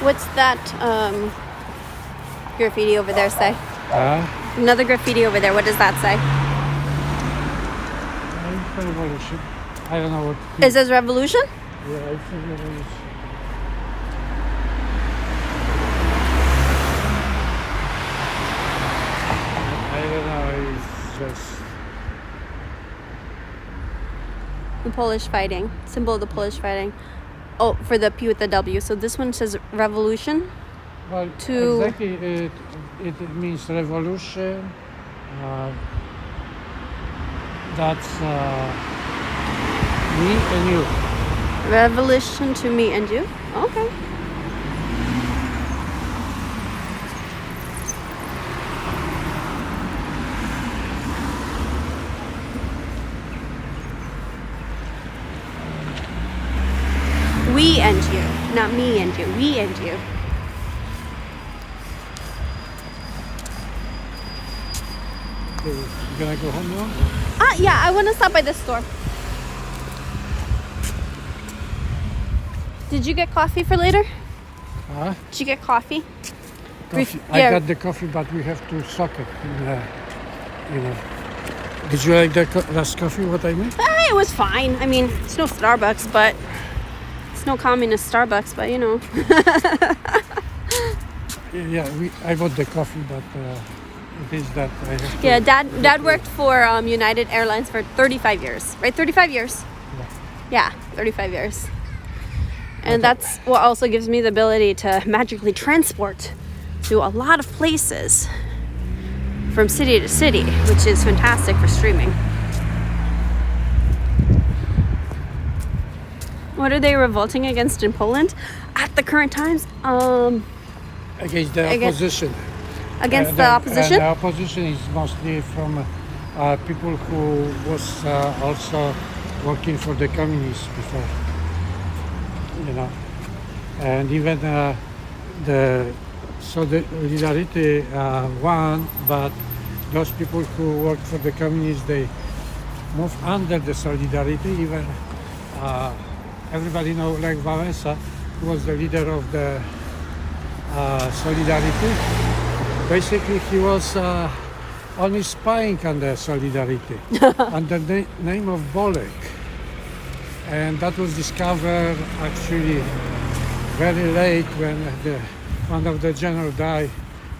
What's that graffiti over there say? Huh? Another graffiti over there. What does that say? Revolution. I don't know what. It says revolution? Yeah, it's a revolution. I don't know. It's just. The Polish fighting. Symbol of the Polish fighting. Oh, for the P with the W. So this one says revolution. Well, To- exactly. It means revolution. That's me and you. Revolution to me and you. Okay. We and you, not me and you. We and you. Okay, you gonna go home now? Ah, yeah. I want to stop by this store. Did you get coffee for later? Huh? Did you get coffee? Coffee. yeah. I got the coffee, but we have to soak it. You know. Did you like the last coffee? What I made? It was fine. I mean, it's no Starbucks, but it's no communist Starbucks, but you know. Yeah, I bought the coffee, but it is that I have to. Yeah, Dad worked for United Airlines for 35 years, right? 35 years. Yeah, 35 years. And that's what also gives me the ability to magically transport to a lot of places from city to city, which is fantastic for streaming. What are they revolting against in Poland at the current times? Against the opposition. Against the opposition? And the opposition is mostly from people who was also working for the communists before. You know, and even the Solidarity won, but those people who worked for the communists, they moved under the Solidarity. Even everybody knows Lech Wałęsa, who was the leader of the Solidarity. Basically, he was only spying under Solidarity under the name of Bolek. And that was discovered actually very late when one of the generals died,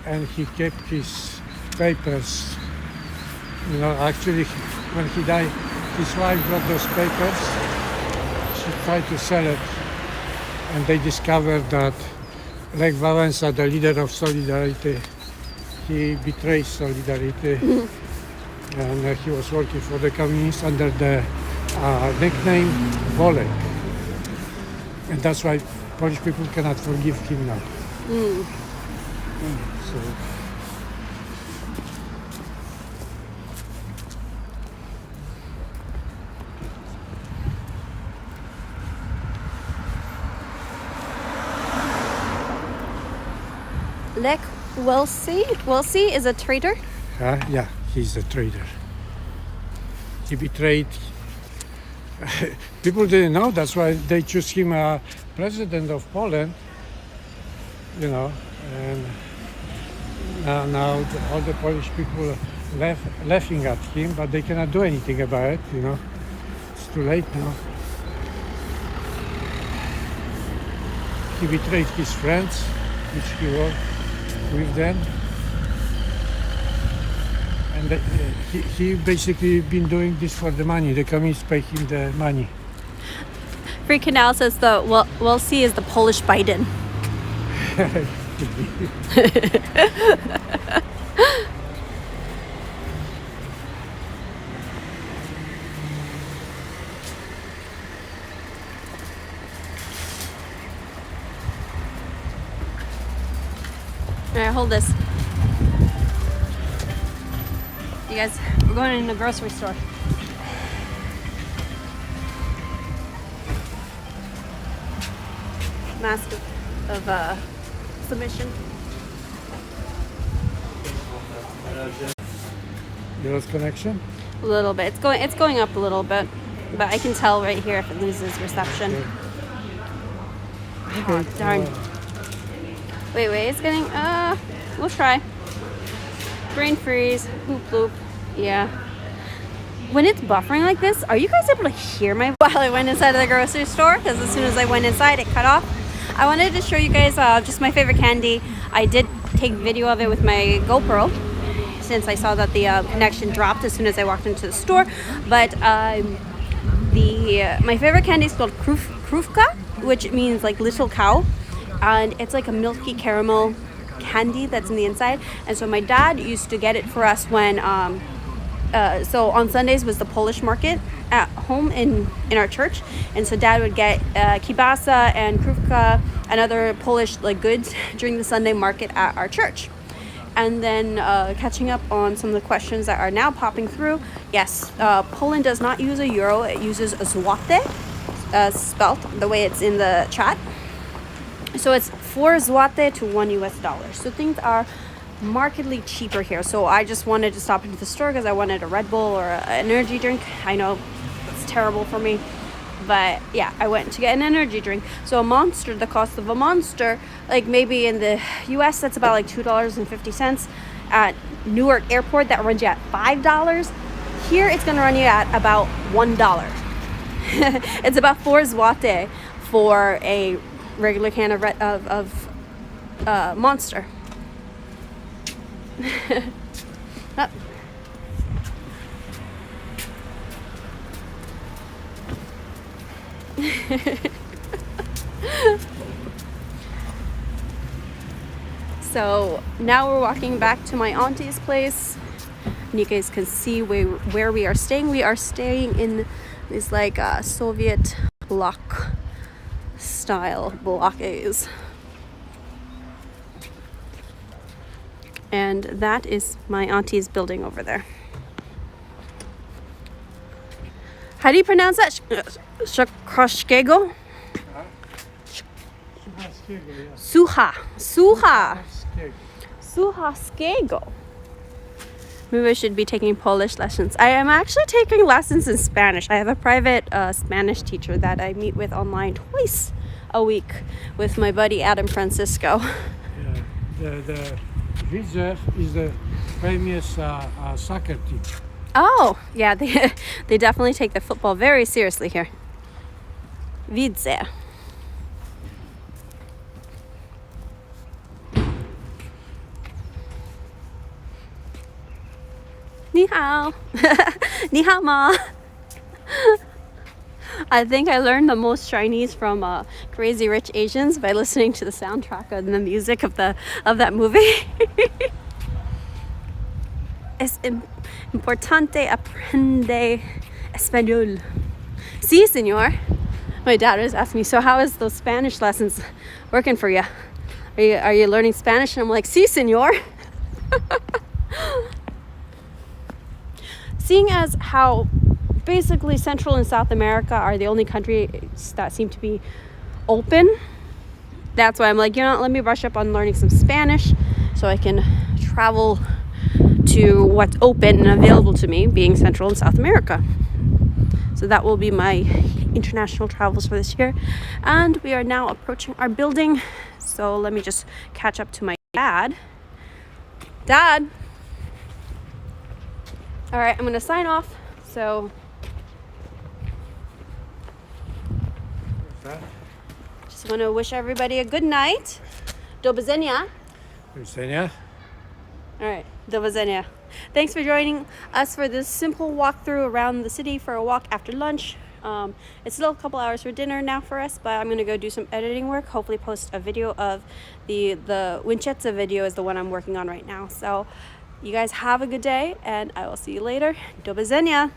and he kept his papers. You know, actually, when he died, his wife brought those papers. She tried to sell it, and they discovered that Lech Wałęsa, the leader of Solidarity, he betrayed Solidarity, and he was working for the communists under the nickname Bolek, and that's why Polish people cannot forgive him now. So, Lech Wałęsa is a traitor? yeah, he's a traitor. He betrayed. People didn't know, that's why they choose him president of Poland, you know, and now all the Polish people laughing at him, but they cannot do anything about it, you know. It's too late now. He betrayed his friends, which he worked with them. And he basically been doing this for the money. The communists pay him the money. Free Canal says we'll see is the Polish Biden. All right, hold this. You guys, we're going in the grocery store. Mask of submission. You lost connection? A little bit. It's going up a little bit, but I can tell right here if it loses reception. Okay. Oh, darn. Wait, it's getting. We'll try. Brain freeze. Boop bloop. Yeah. When it's buffering like this, are you guys able to hear my while I went inside of the grocery store? Because as soon as I went inside, it cut off. I wanted to show you guys just my favorite candy. I did take video of it with my GoPro since I saw that the connection dropped as soon as I walked into the store. But my favorite candy is called krufka, which means like little cow, and it's like a milky caramel candy that's in the inside. And so my dad used to get it for us when so on Sundays was the Polish market at home in our church, and so Dad would get kibasa and krówka and other Polish like goods during the Sunday market at our church. And then catching up on some of the questions that are now popping through. Yes, Poland does not use a euro; it uses a złote, spelt the way it's in the chat. So it's 4 złote to $1. So things are markedly cheaper here. So I just wanted to stop into the store because I wanted a Red Bull or an energy drink. I know it's terrible for me, but yeah, I went to get an energy drink. So a Monster, the cost of a Monster, like maybe in the US that's about like $2.50. At Newark Airport that runs you at $5. Here it's gonna run you at about $1. It's about 4 złote for a regular can of Monster. Oh. So now we're walking back to my auntie's place, and you guys can see where we are staying. We are staying in these like Soviet block style blocks. And that is my auntie's building over there. How do you pronounce that? Shakroshkego? Suhaskego. Maybe I should be taking Polish lessons. I am actually taking lessons in Spanish. I have a private Spanish teacher that I meet with online twice a week with my buddy Adam Francisco. Yeah, the Widzew is the famous soccer team. Oh, yeah, they definitely take the football very seriously here. Widzew. Ni hao. Ni hao ma. I think I learned the most Chinese from Crazy Rich Asians by listening to the soundtrack and the music of that movie. Es importante aprender español. Sí, señor. My dad was asking me, so how is those Spanish lessons working for you? Are you learning Spanish? And I'm like, sí, señor. Seeing as how basically Central and South America are the only countries that seem to be open, that's why I'm like, you know, let me brush up on learning some Spanish so I can travel to what's open and available to me, being Central and South America. So that will be my international travels for this year. And we are now approaching our building. So let me just catch up to my dad. Dad! All right, I'm gonna sign off. So just want to wish everybody a good night. Do widzenia. Do widzenia. All right, do widzenia. Thanks for joining us for this simple walkthrough around the city for a walk after lunch. It's still a couple hours for dinner now for us, but I'm gonna go do some editing work. Hopefully post a video of the Winchester video is the one I'm working on right now. So you guys have a good day, and I will see you later. Do widzenia.